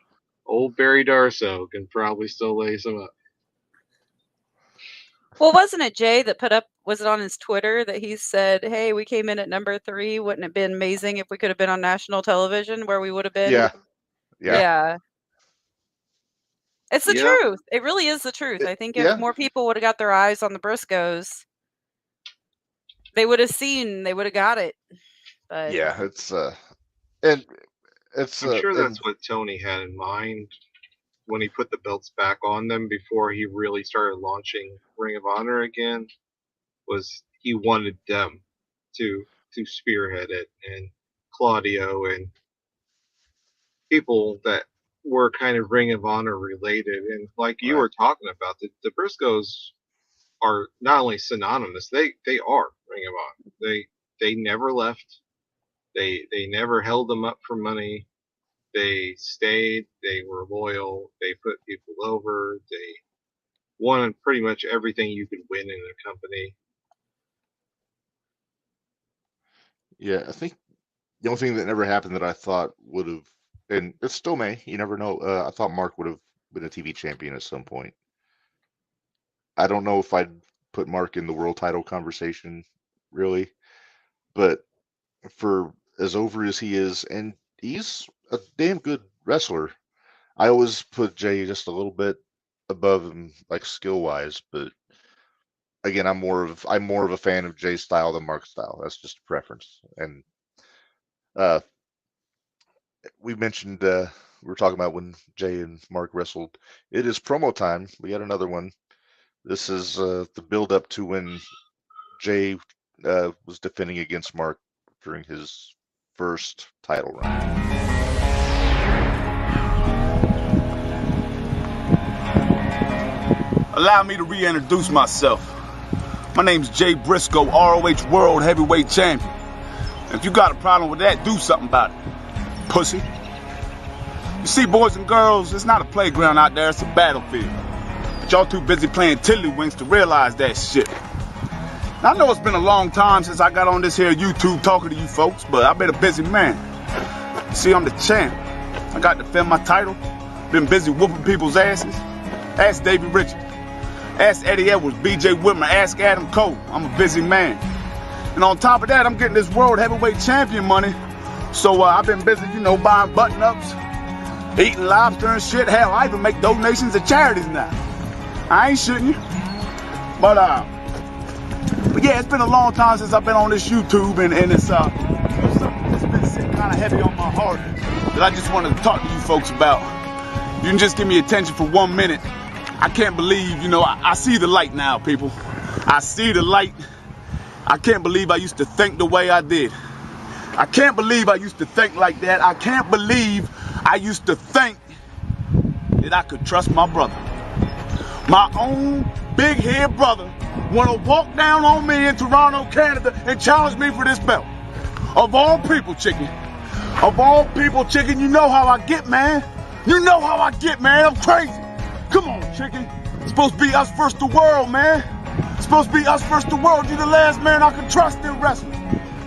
old Barry Darsow can probably still lace them up. Well, wasn't it Jay that was it on his Twitter that he said, hey, we came in at number 3. Wouldn't it have been amazing if we could have been on national television where we would have been? Yeah. It's the truth. It really is the truth. I think if more people would have got their eyes on the Briscoes, they would have got it. But yeah, I'm sure that's what Tony had in mind when he put the belts back on them before he really started launching Ring of Honor again. Was he wanted them to spearhead it, and Claudio and people that were kind of Ring of Honor related. And like you were talking about, the Briscoes are not only synonymous, they are Ring of Honor. They never left. They never held them up for money. They stayed. They were loyal. They put people over. They won pretty much everything you could win in a company. Yeah, I think the only thing that never happened that I thought would have, and it still may, you never know, I thought Mark would have been a TV champion at some point. I don't know if I'd put Mark in the world title conversation, really, but for as over as he is, and he's a damn good wrestler, I always put Jay just a little bit above him, like skill-wise, but again, I'm more of a fan of Jay's style than Mark's style. That's just a preference. And we mentioned we were talking about when Jay and Mark wrestled. It is promo time. We got another one. This is the build-up to when Jay was defending against Mark during his first title run. Allow me to reintroduce myself. My name's Jay Briscoe, ROH World Heavyweight Champion. If you got a problem with that, do something about it, pussy. You see, boys and girls, it's not a playground out there, it's a battlefield. But y'all too busy playing tiddlywinks to realize that shit. Now, I know it's been a long time since I got on this here YouTube talking to you folks, but I've been a busy man. You see, I'm the champ. I got to defend my title. Been busy whooping people's asses. Ask Davey Richards. Ask Eddie Edwards, BJ Whitmer, ask Adam Cole. I'm a busy man. And on top of that, I'm getting this World Heavyweight Champion money. So I've been busy, buying button-ups, eating lobster and shit. Hell, I even make donations to charities now. I ain't shooting you. But But yeah, it's been a long time since I've been on this YouTube, and it's something that's been sitting kind of heavy on my heart that I just wanted to talk to you folks about. You can just give me attention for 1 minute. I can't believe, I see the light now, people. I see the light. I can't believe I used to think the way I did. I can't believe I used to think like that. I can't believe I used to think that I could trust my brother. My own big head brother want to walk down on me in Toronto, Canada and challenge me for this belt. Of all people, chicken. Of all people, chicken, you know how I get, man. You know how I get, man. I'm crazy. Come on, chicken. It's supposed to be us versus the world, man. It's supposed to be us versus the world. You're the last man I can trust in wrestling.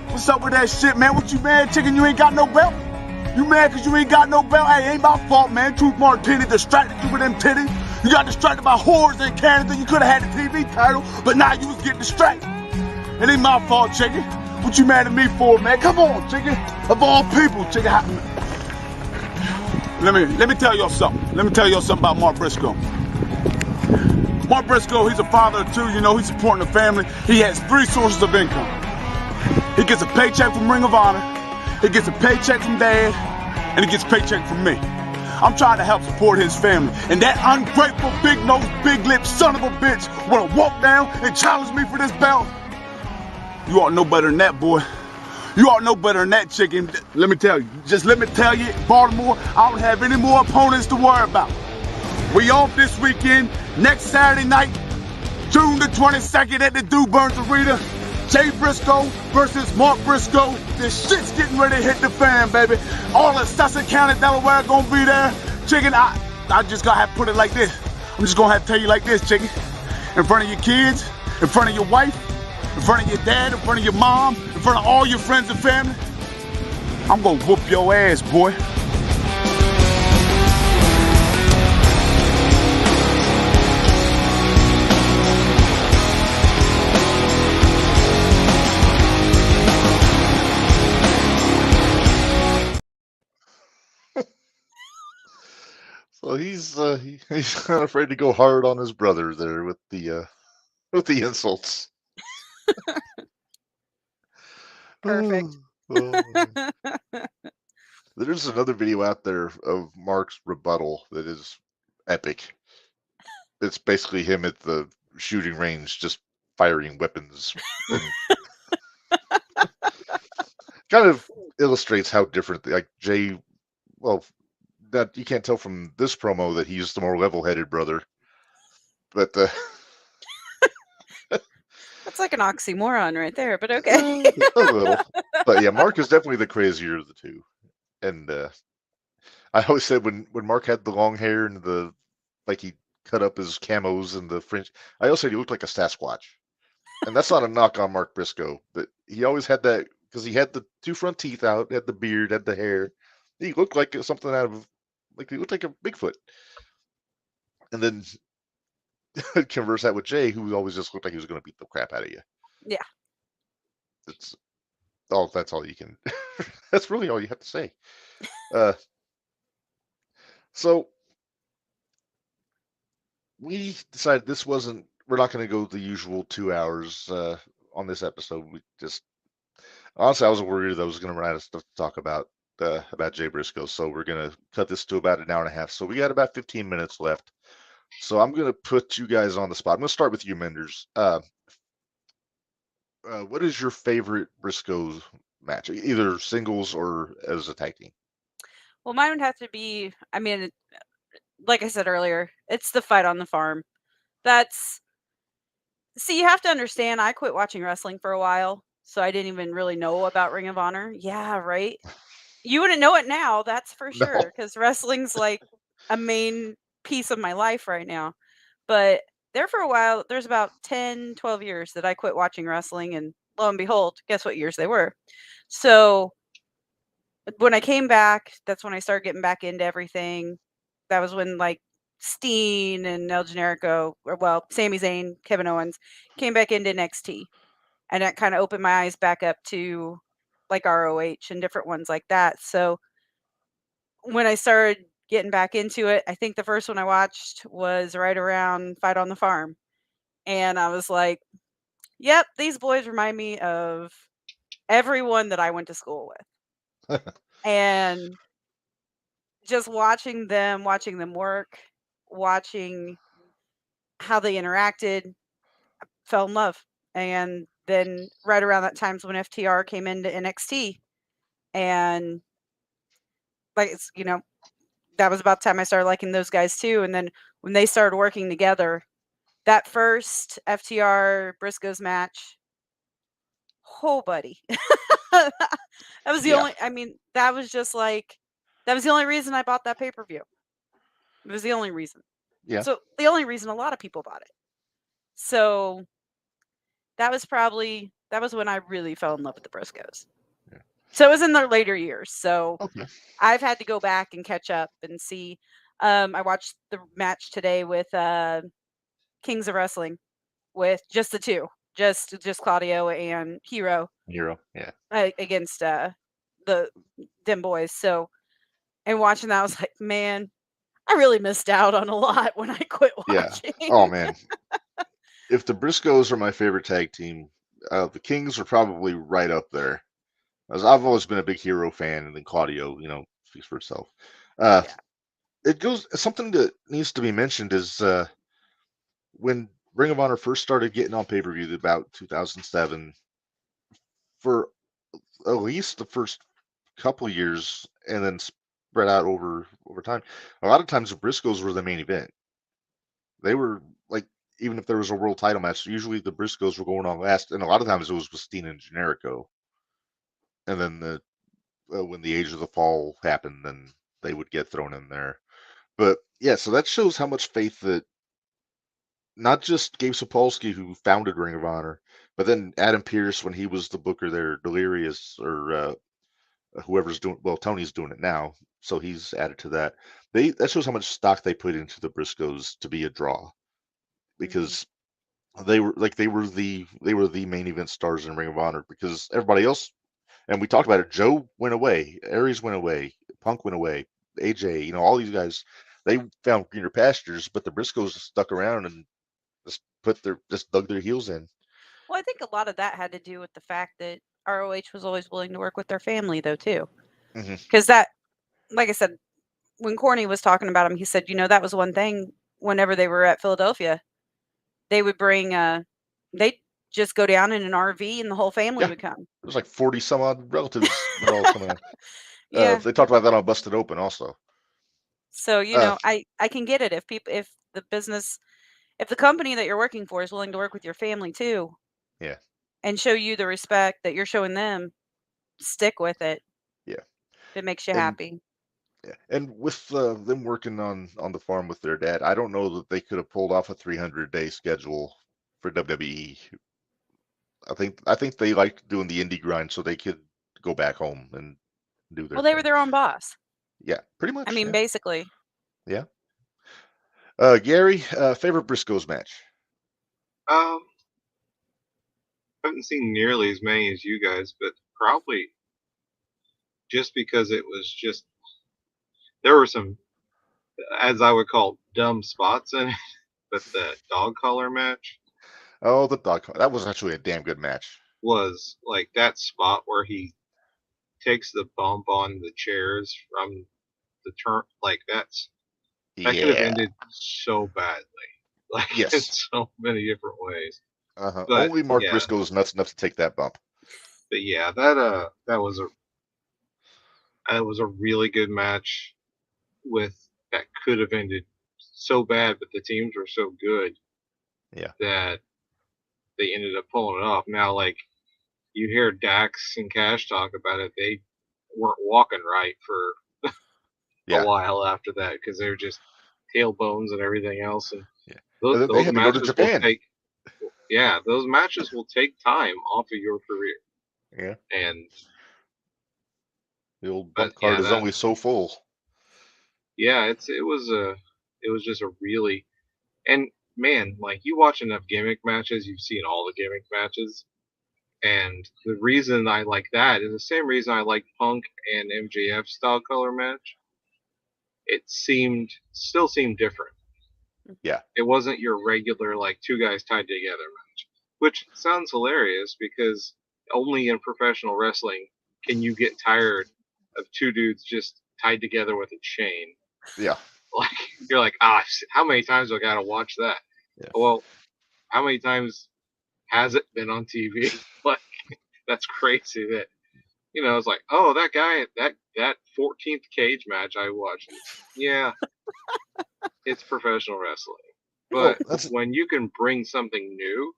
What's up with that shit, man? What you mad, chicken? You ain't got no belt? You mad because you ain't got no belt? Hey, ain't my fault, man. Truth Martini distracted you with them titties. You got distracted by whores in Canada. You could have had the TV title, but now you was getting distracted. It ain't my fault, chicken. What you mad at me for, man? Come on, chicken. Of all people, chicken. Let me tell y'all something. Let me tell y'all something about Mark Briscoe. Mark Briscoe, he's a father of two. He's supporting the family. He has 3 sources of income. He gets a paycheck from Ring of Honor, he gets a paycheck from Dad, and he gets a paycheck from me. I'm trying to help support his family, and that ungrateful, big-nosed, big-lipped son of a bitch want to walk down and challenge me for this belt. You ought to know better than that, boy. You ought to know better than that, chicken. Let me tell you, Baltimore, I don't have any more opponents to worry about. We off this weekend, next Saturday night, June the 22nd at the Dew Burns Arena. Jay Briscoe versus Mark Briscoe. This shit's getting ready to hit the fan, baby. All of Sussex County, Delaware gonna be there. Chicken, I just gonna have to put it like this. I'm just gonna have to tell you like this, chicken. In front of your kids, in front of your wife, in front of your dad, in front of your mom, in front of all your friends and family, I'm gonna whoop your ass, boy. So he's not afraid to go hard on his brother there with the insults. Perfect. Oh, there's another video out there of Mark's rebuttal that is epic. It's basically him at the shooting range just firing weapons. And kind of illustrates how different, like Jay, well, that you can't tell from this promo that he's the more level-headed brother. But That's like an oxymoron right there, but okay. a little. But yeah, Mark is definitely the crazier of the two. And I always said when Mark had the long hair and like he cut up his camos and the fringe, I always said he looked like a Sasquatch. And that's not a knock on Mark Briscoe, but he always had that because he had the 2 front teeth out, had the beard, had the hair. He looked like something he looked like a Bigfoot. And then converse that with Jay, who always just looked like he was going to beat the crap out of you. Yeah. That's all you can. That's really all you have to say. So we decided we're not going to go the usual 2 hours on this episode. We just, honestly, I was worried that I was going to run out of stuff to talk about Jay Briscoe. So we're going to cut this to about an hour and a half. So we got about 15 minutes left. So I'm going to put you guys on the spot. I'm going to start with you, Menders. What is your favorite Briscoe match, either singles or as a tag team? Well, mine would have to be, like I said earlier, it's the fight on the farm. See, you have to understand, I quit watching wrestling for a while, so I didn't even really know about Ring of Honor. Yeah, right? You wouldn't know it now, that's for sure, because wrestling's like a main piece of my life right now. But there for a while, there's about 10, 12 years that I quit watching wrestling, and lo and behold, guess what years they were? So when I came back, that's when I started getting back into everything. That was when like Steen and El Generico, Sami Zayn, Kevin Owens came back into NXT. And that kind of opened my eyes back up to like ROH and different ones like that. So when I started getting back into it, I think the first one I watched was right around Fight on the Farm. And I was like, Yep, these boys remind me of everyone that I went to school with. And just watching them work, watching how they interacted, fell in love. And then right around that time's when FTR came into NXT, and like it's that was about the time I started liking those guys too. And then when they started working together, that first FTR Briscoes match, oh buddy, that was the Yeah. only. I mean, that was just like that was the only reason I bought that pay-per-view. It was the only reason. Yeah. So the only reason a lot of people bought it. So that was when I really fell in love with the Briscoes. Yeah. So it was in their later years. So Okay. I've had to go back and catch up and see. I watched the match today with Kings of Wrestling with just the two, just Claudio and Hero Hero. Yeah. against the them boys. So and watching that, I was like, man, I really missed out on a lot when I quit Yeah. watching. Oh man. If the Briscoes are my favorite tag team, the Kings are probably right up there. As I've always been a big Hero fan, and then Claudio, speaks for itself. Yeah. It goes something that needs to be mentioned is when Ring of Honor first started getting on pay-per-view about 2007, for at least the first couple years, and then spread out over time. A lot of times the Briscoes were the main event. They were like, even if there was a world title match, usually the Briscoes were going on last, and a lot of times it was with Steen and Generico. And then when the Age of the Fall happened, then they would get thrown in there. But yeah, so that shows how much faith that not just Gabe Sapolsky, who founded Ring of Honor, but then Adam Pearce, when he was the booker there, Delirious, or whoever's doing, well, Tony's doing it now, so he's added to that. That shows how much stock they put into the Briscoes to be a draw, because they were the main event stars in Ring of Honor, because everybody else, and we talked about it, Joe went away, Aries went away, Punk went away, AJ, all these guys, they found greener pastures, but the Briscoes stuck around and just dug their heels in. Well, I think a lot of that had to do with the fact that ROH was always willing to work with their family, though, too. Because that, like I said, when Corny was talking about him, he said, that was one thing whenever they were at Philadelphia, they would bring, they'd just go down in an RV and the whole family would come. It was like 40 some odd relatives were all coming out. Yeah. They talked about that on Busted Open also. So, I can get it if the company that you're working for is willing to work with your family too. Yeah. And show you the respect that you're showing them, stick with it. Yeah. If it makes you happy. Yeah. And with them working on the farm with their dad, I don't know that they could have pulled off a 300-day schedule for WWE. I think they liked doing the indie grind so they could go back home and do their Well, they thing. were their own boss. Yeah, pretty much. I mean, basically. Yeah. Gary, favorite Briscoes match? I haven't seen nearly as many as you guys, but probably just because it was just, there were some, as I would call, dumb spots in it, but the dog collar match. Oh, the dog collar. That was actually a damn good match. Was like that spot where he takes the bump on the chairs from the turn, like that could have ended so badly, like in so many different ways. But, only Mark Briscoe was nuts enough to take that bump. But yeah, that was a really good match that could have ended so bad, but the teams were so good that they ended up pulling it off. Now, like, you hear Dax and Cash talk about it, they weren't walking right for a while after that because they're just tailbones and everything else. And those they had to go to matches Japan. Those matches will take time off of your career. Yeah. And the old bump card is only so full. Yeah, it was just a really, and man, like, you watch enough gimmick matches, you've seen all the gimmick matches. And the reason I like that is the same reason I like Punk and MJF style color match. It still seemed different. Yeah. It wasn't your regular, like, two guys tied together match. which sounds hilarious because only in professional wrestling can you get tired of two dudes just tied together with a chain. Yeah. Like you're like, how many times do I gotta watch that? Yeah. Well, how many times has it been on TV? Like that's crazy that it's like, oh, that guy, that 14th cage match I watched. Yeah, it's professional wrestling. Well, But when you can bring something new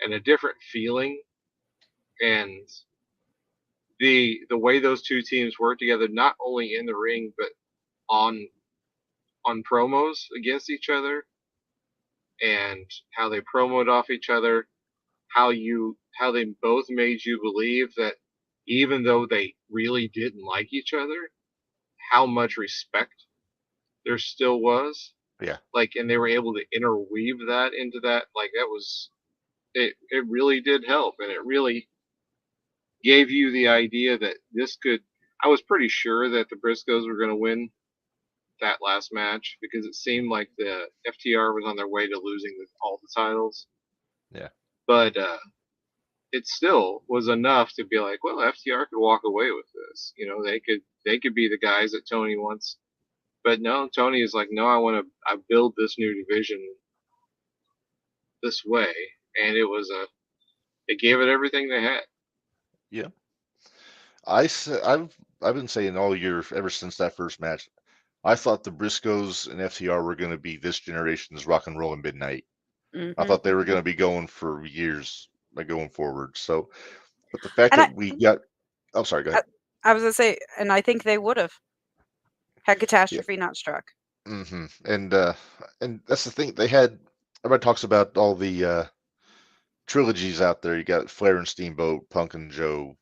and a different feeling, and the way those two teams work together, not only in the ring but on promos against each other, and how they promote off each other, how they both made you believe that even though they really didn't like each other, how much respect there still was. Yeah. Like, and they were able to interweave that into that. Like, that was it. It really did help, and it really gave you the idea that this could. I was pretty sure that the Briscoes were going to win that last match because it seemed like the FTR was on their way to losing all the titles. Yeah. But it still was enough to be like, well, FTR could walk away with this. They could be the guys that Tony wants. But no, Tony is like, no, I build this new division this way, and it gave it everything they had. Yeah. I've been saying all year ever since that first match, I thought the Briscoes and FTR were going to be this generation's Rock and Roll and Midnight. I thought they were going to be going for years, like going forward. So, but the fact And that we got, oh, sorry, go ahead. I was going to say, and I think they would have had catastrophe not struck. Mm-hmm. And that's the thing. Everybody talks about all the trilogies out there. You got Flair and Steamboat, Punk and Joe,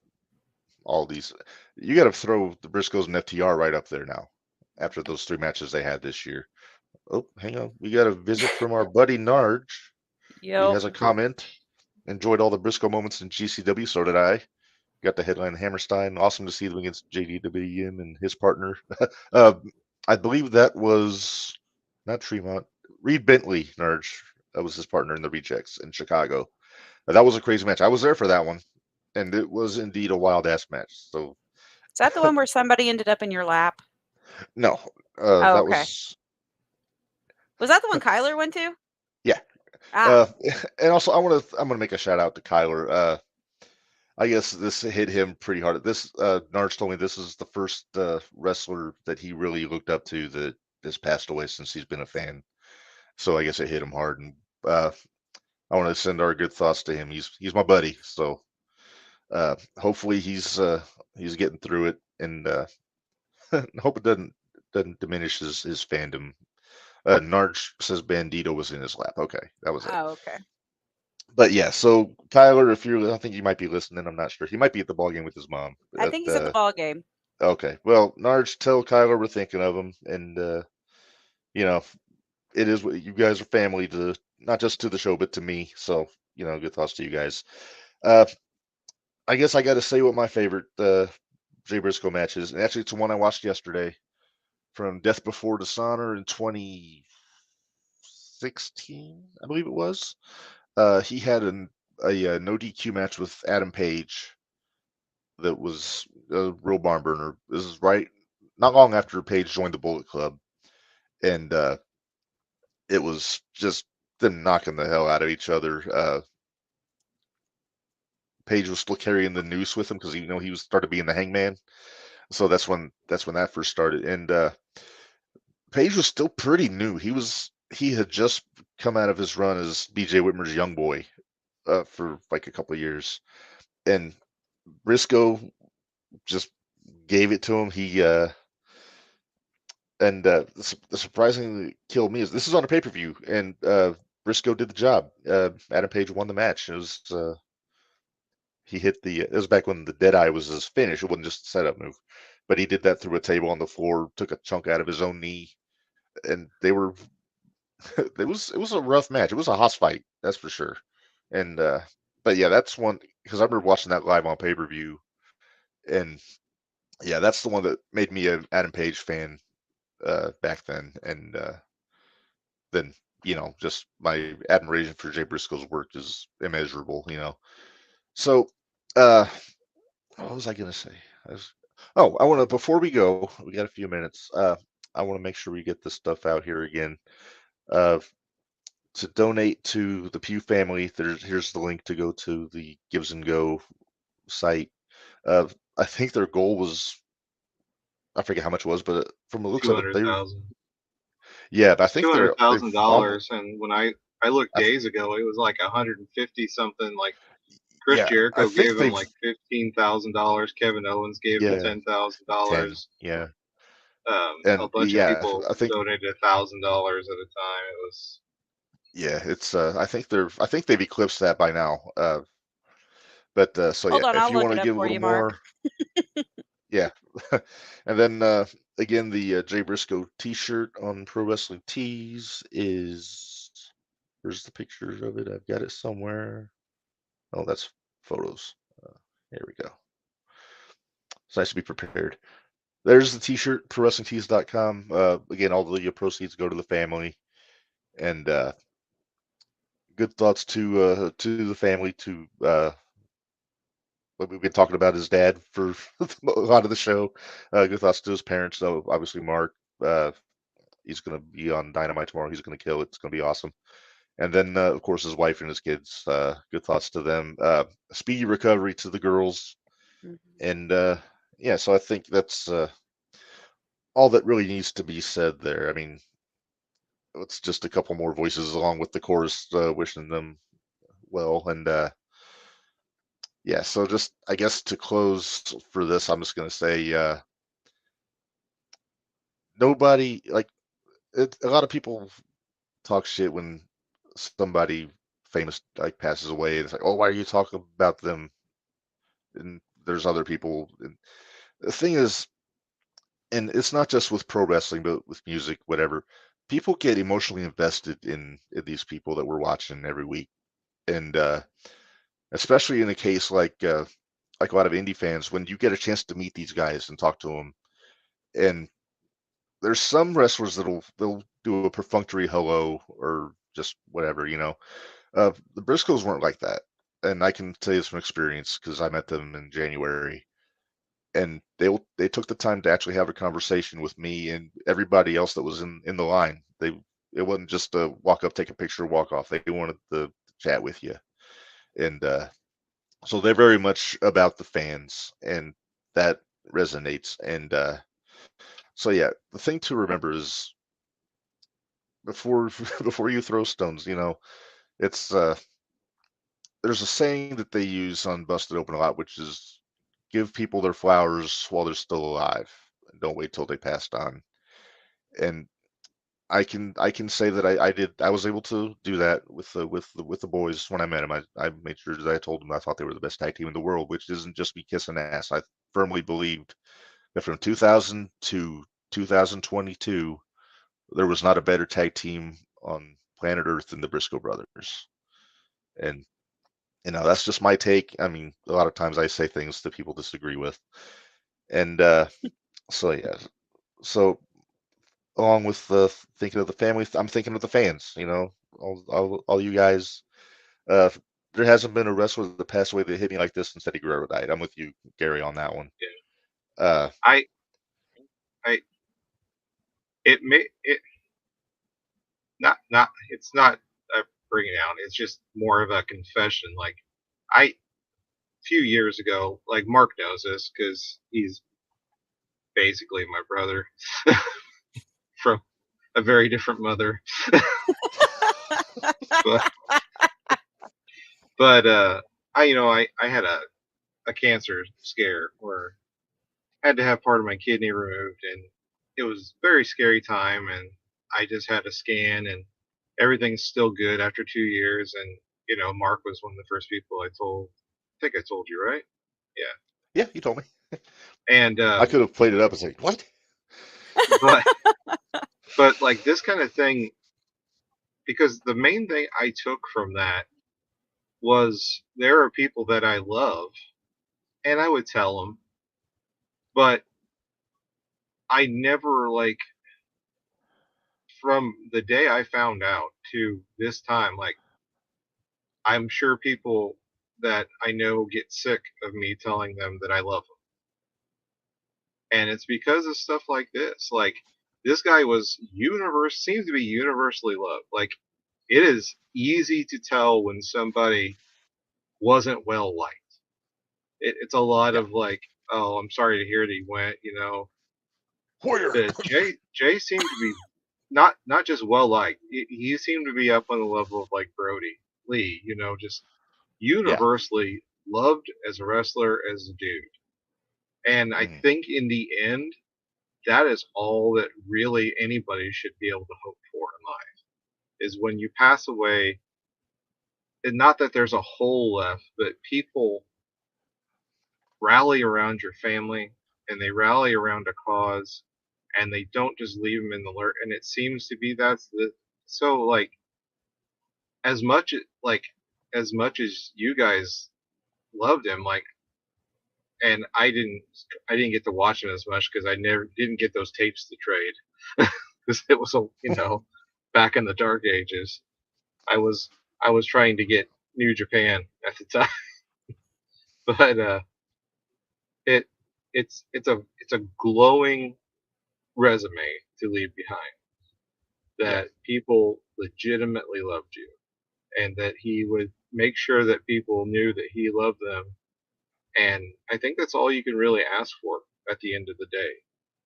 all these. You got to throw the Briscoes and FTR right up there now after those 3 matches they had this year. Oh, hang on. We got a visit from our buddy Narge. Yep. He has a comment. Enjoyed all the Briscoe moments in GCW. So did I. Got the headline Hammerstein. Awesome to see them against JDWM and his partner. I believe that was not Tremont. Reed Bentley, Narge. That was his partner in the Rejects in Chicago. That was a crazy match. I was there for that one. And it was indeed a wild ass match. So is that the one where somebody ended up in your lap? No. Oh, that okay. Was that the one Kyler went to? Yeah. And also I'm gonna make a shout out to Kyler. I guess this hit him pretty hard. This Narge told me this is the first wrestler that he really looked up to that has passed away since he's been a fan. So I guess it hit him hard, and I want to send our good thoughts to him. He's my buddy, so hopefully he's getting through it, and hope it doesn't diminish his fandom. Narge says Bandito was in his lap. Okay, that was it. Oh, okay. But yeah, so Kyler, I think you might be listening. I'm not sure. He might be at the ball game with his mom. I think he's at the ball game. Okay. Well, Narge, tell Kyler we're thinking of him, and it is what you guys are family to, not just to the show, but to me. So good thoughts to you guys. I guess I got to say what my favorite Jay Briscoe match is, and actually it's the one I watched yesterday from Death Before Dishonor in 2016, I believe it was. He had a no DQ match with Adam Page that was a real barn burner. This is not long after Page joined the Bullet Club, and it was just them knocking the hell out of each other. Page was still carrying the noose with him because he was started being the Hangman, so that's when that first started. And Page was still pretty new. He had just come out of his run as BJ Whitmer's young boy for like a couple of years, and Briscoe just gave it to him. The surprisingly killed me is this is on a pay-per-view, and Briscoe did the job. Adam Page won the match. It was he hit it was back when the Deadeye was his finish. It wasn't just a setup move, but he did that through a table on the floor, took a chunk out of his own knee, and it was a rough match. It was a hoss fight, that's for sure. And but yeah, that's one because I remember watching that live on pay-per-view, and yeah, that's the one that made me an Adam Page fan back then. And then just my admiration for Jay Briscoe's work is immeasurable. So, uh, what was I gonna say? I want to before we go, we got a few minutes. I want to make sure we get this stuff out here again. Uh, to donate to the Pugh family, here's the link to go to the Gives and Go site. I think their goal was, I forget how much it was, but from the looks of it, 200,000. yeah, but I It's think they've $200,000, and when I looked I th- days ago, it was like 150 something. Like Chris yeah, I Jericho think gave him they've like $15,000. Kevin Owens gave him yeah, $10,000. 10, yeah, A and bunch of yeah, people I think donated $1,000 at a time. It was yeah, it's I think they've eclipsed that by now. But so yeah, Hold on, if I'll you look want it to up give a for little you, Mark. more, yeah, and then again, the Jay Briscoe T-shirt on Pro Wrestling Tees is, where's the picture of it? I've got it somewhere. Oh, that's photos. Here we go. It's nice to be prepared. There's the T-shirt, ProWrestlingTees.com. Again, all the proceeds go to the family, and good thoughts to the family. To what we've been talking about his dad for a lot of the show. Good thoughts to his parents. So obviously, Mark. He's going to be on Dynamite tomorrow. He's going to kill it. It's going to be awesome. And then, of course, his wife and his kids. Good thoughts to them. Speedy recovery to the girls. Mhm. And yeah, so I think that's all that really needs to be said there. I mean, it's just a couple more voices along with the chorus wishing them well. And yeah, so just I guess to close for this, I'm just going to say nobody, like, a lot of people talk shit when somebody famous like passes away. It's like, oh, why are you talking about them? And there's other people. And the thing is, and it's not just with pro wrestling, but with music, whatever. People get emotionally invested in these people that we're watching every week, and especially in a case like a lot of indie fans, when you get a chance to meet these guys and talk to them, and there's some wrestlers they'll do a perfunctory hello or just whatever. The Briscoes weren't like that, and I can tell you this from experience because I met them in January, and they took the time to actually have a conversation with me and everybody else that was in the line. It wasn't just a walk up, take a picture, walk off. They wanted to chat with you, and so they're very much about the fans, and that resonates. And so yeah, the thing to remember is before before you throw stones, it's there's a saying that they use on Busted Open a lot, which is give people their flowers while they're still alive, and don't wait till they passed on. And I can say that I was able to do that with the boys when I met them. I made sure that I told them I thought they were the best tag team in the world, which isn't just me kissing ass. I firmly believed that from 2000 to 2022, there was not a better tag team on planet Earth than the Briscoe brothers. And that's just my take. I mean, a lot of times I say things that people disagree with. And so yeah, so along with thinking of the family, I'm thinking of the fans. All you guys. Uh, there hasn't been a wrestler that passed away that hit me like this since Eddie Guerrero died. I'm with you, Gary, on that one. yeah. Uh, I it may it not it's not a bringing out. It's just more of a confession. Like a few years ago, like Mark knows this because he's basically my brother from a very different mother. but I had a cancer scare where I had to have part of my kidney removed, and it was a very scary time. And I just had a scan, and everything's still good after 2 years. And Mark was one of the first people I told. I think I told you, right? Yeah. yeah, you told me. And I could have played it up and said, "What?" but but like this kind of thing, because the main thing I took from that was there are people that I love, and I would tell them, but I never like from the day I found out to this time, like, I'm sure people that I know get sick of me telling them that I love them. And it's because of stuff like this. Like, this guy seems to be universally loved. Like, it is easy to tell when somebody wasn't well liked. It's a lot of like, oh, I'm sorry to hear that he went, But Jay seemed to be not just well liked. He seemed to be up on the level of like Brody Lee, just universally loved as a wrestler, as a dude. And I think in the end, that is all that really anybody should be able to hope for in life, is when you pass away, and not that there's a hole left, but people rally around your family and they rally around a cause, and they don't just leave them in the lurch. And it seems to be so like, as much as you guys loved him, like, and I didn't get to watch him as much because I didn't get those tapes to trade, because it was back in the dark ages. I was trying to get New Japan at the time, but it's a glowing resume to leave behind, that people legitimately loved you, and that he would make sure that people knew that he loved them. And I think that's all you can really ask for at the end of the day.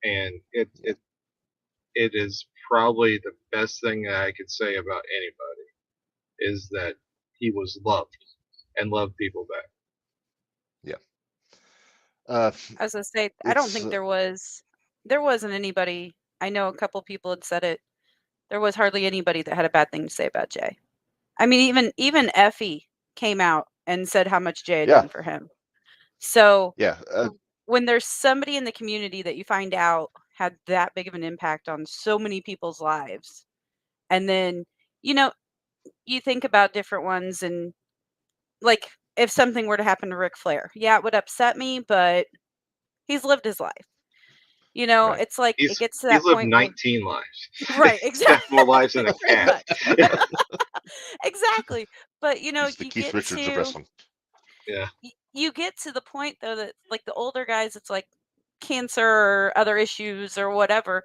And it is probably the best thing that I could say about anybody, is that he was loved and loved people back. As I say, I don't think there wasn't anybody. I know a couple people had said it. There was hardly anybody that had a bad thing to say about Jay. I mean, even Effie came out and said how much Jay had done for him. So when there's somebody in the community that you find out had that big of an impact on so many people's lives, and then you think about different ones, and like, if something were to happen to Ric Flair, it would upset me, but he's lived his life. It's like it gets to that he's lived point 19 lives. Right, exactly. More lives than a cat. Exactly. But He's the Keith Richards of wrestling. Yeah. You get to the point though that, like, the older guys, it's like cancer or other issues or whatever.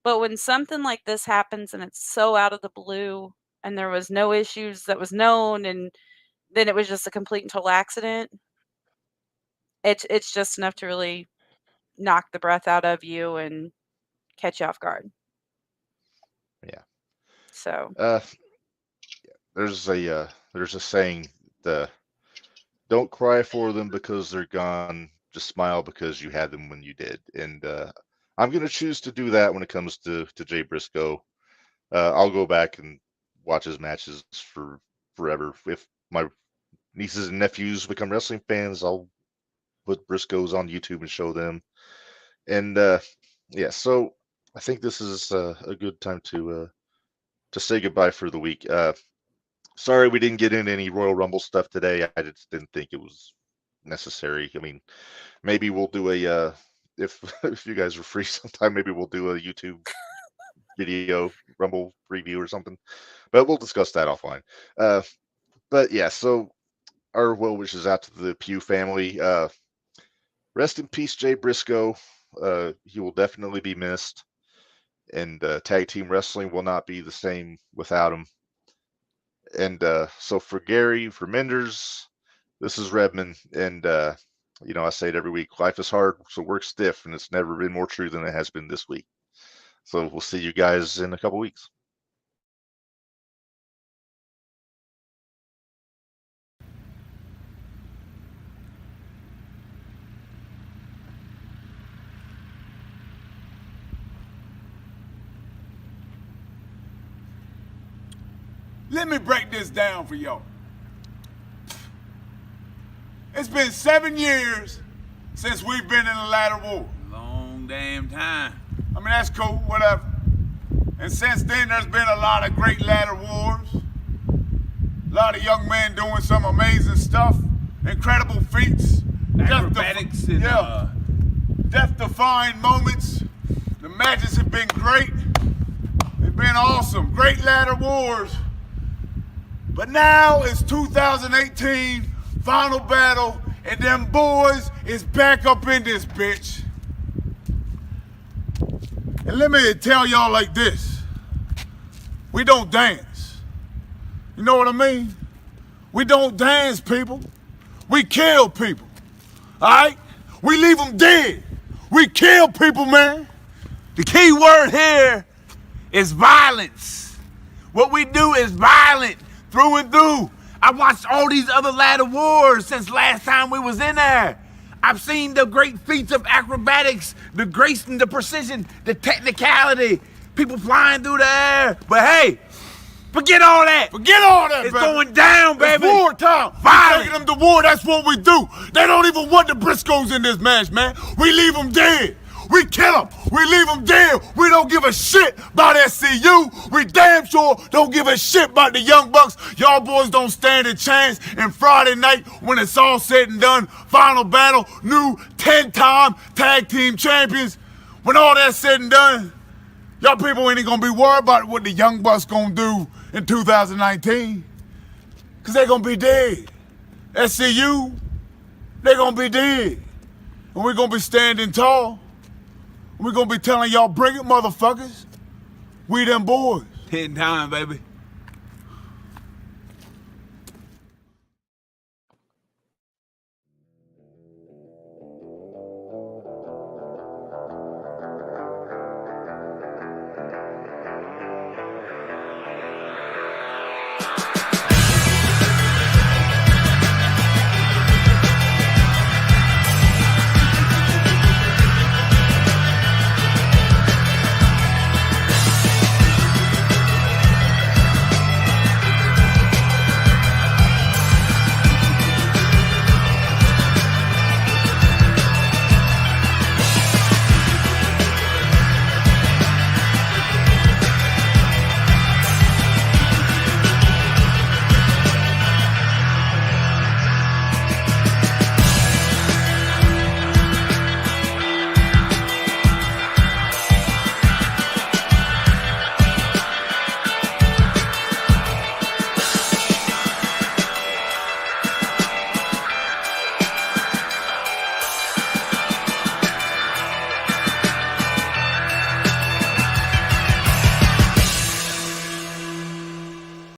But when something like this happens and it's so out of the blue, and there was no issues that was known, and then it was just a complete and total accident, it's just enough to really knock the breath out of you and catch you off guard. Yeah. So there's a saying, don't cry for them because they're gone, just smile because you had them when you did. And I'm going to choose to do that when it comes to Jay Briscoe. I'll go back and watch his matches for forever. If my nieces and nephews become wrestling fans, I'll put Briscoes on YouTube and show them. And so I think this is a good time to say goodbye for the week. Sorry we didn't get into any Royal Rumble stuff today. I just didn't think it was necessary. I mean, maybe we'll do a if you guys are free sometime, maybe we'll do a YouTube video Rumble review or something. But we'll discuss that offline. But yeah, so our well wishes out to the Pugh family. Rest in peace, Jay Briscoe. He will definitely be missed, and tag team wrestling will not be the same without him. And so for Gary, for Menders, this is Redman, and I say it every week: life is hard, so work stiff, and it's never been more true than it has been this week. So we'll see you guys in a couple weeks. Let me break this down for y'all. It's been 7 years since we've been in a ladder war. Long damn time. I mean, that's cool, whatever. And since then, there's been a lot of great ladder wars. A lot of young men doing some amazing stuff. Incredible feats. Acrobatics and death-defying moments. The matches have been great. They've Been awesome. Great ladder wars. But now it's 2018, final battle, and them boys is back up in this bitch. And let me tell y'all like this. We don't dance. You know what I mean? We don't dance, people. We kill people. All right? We leave them dead. We kill people, man. The key word here is violence. What we do is violent through and through. I watched all these other ladder wars since last time we was in there. I've seen the great feats of acrobatics, the grace and the precision, the technicality, people flying through the air. But hey, forget all that. Forget all that, it's baby. Going down, baby. It's war time. Violent. Taking them to war, that's what we do. They don't even want the Briscoes in this match, man. We leave them dead. We kill them. We leave them dead. We don't give a shit about SCU. We damn sure don't give a shit about the Young Bucks. Y'all boys don't stand a chance. And Friday night, when it's all said and done, final battle, new 10-time tag team champions. When all that's said and done, y'all people ain't gonna be worried about what the Young Bucks gonna do in 2019. Cause they gonna be dead. SCU, they gonna be dead. And we're gonna be standing tall. We're gonna be telling y'all, bring it, motherfuckers. We them boys. 10 times, baby.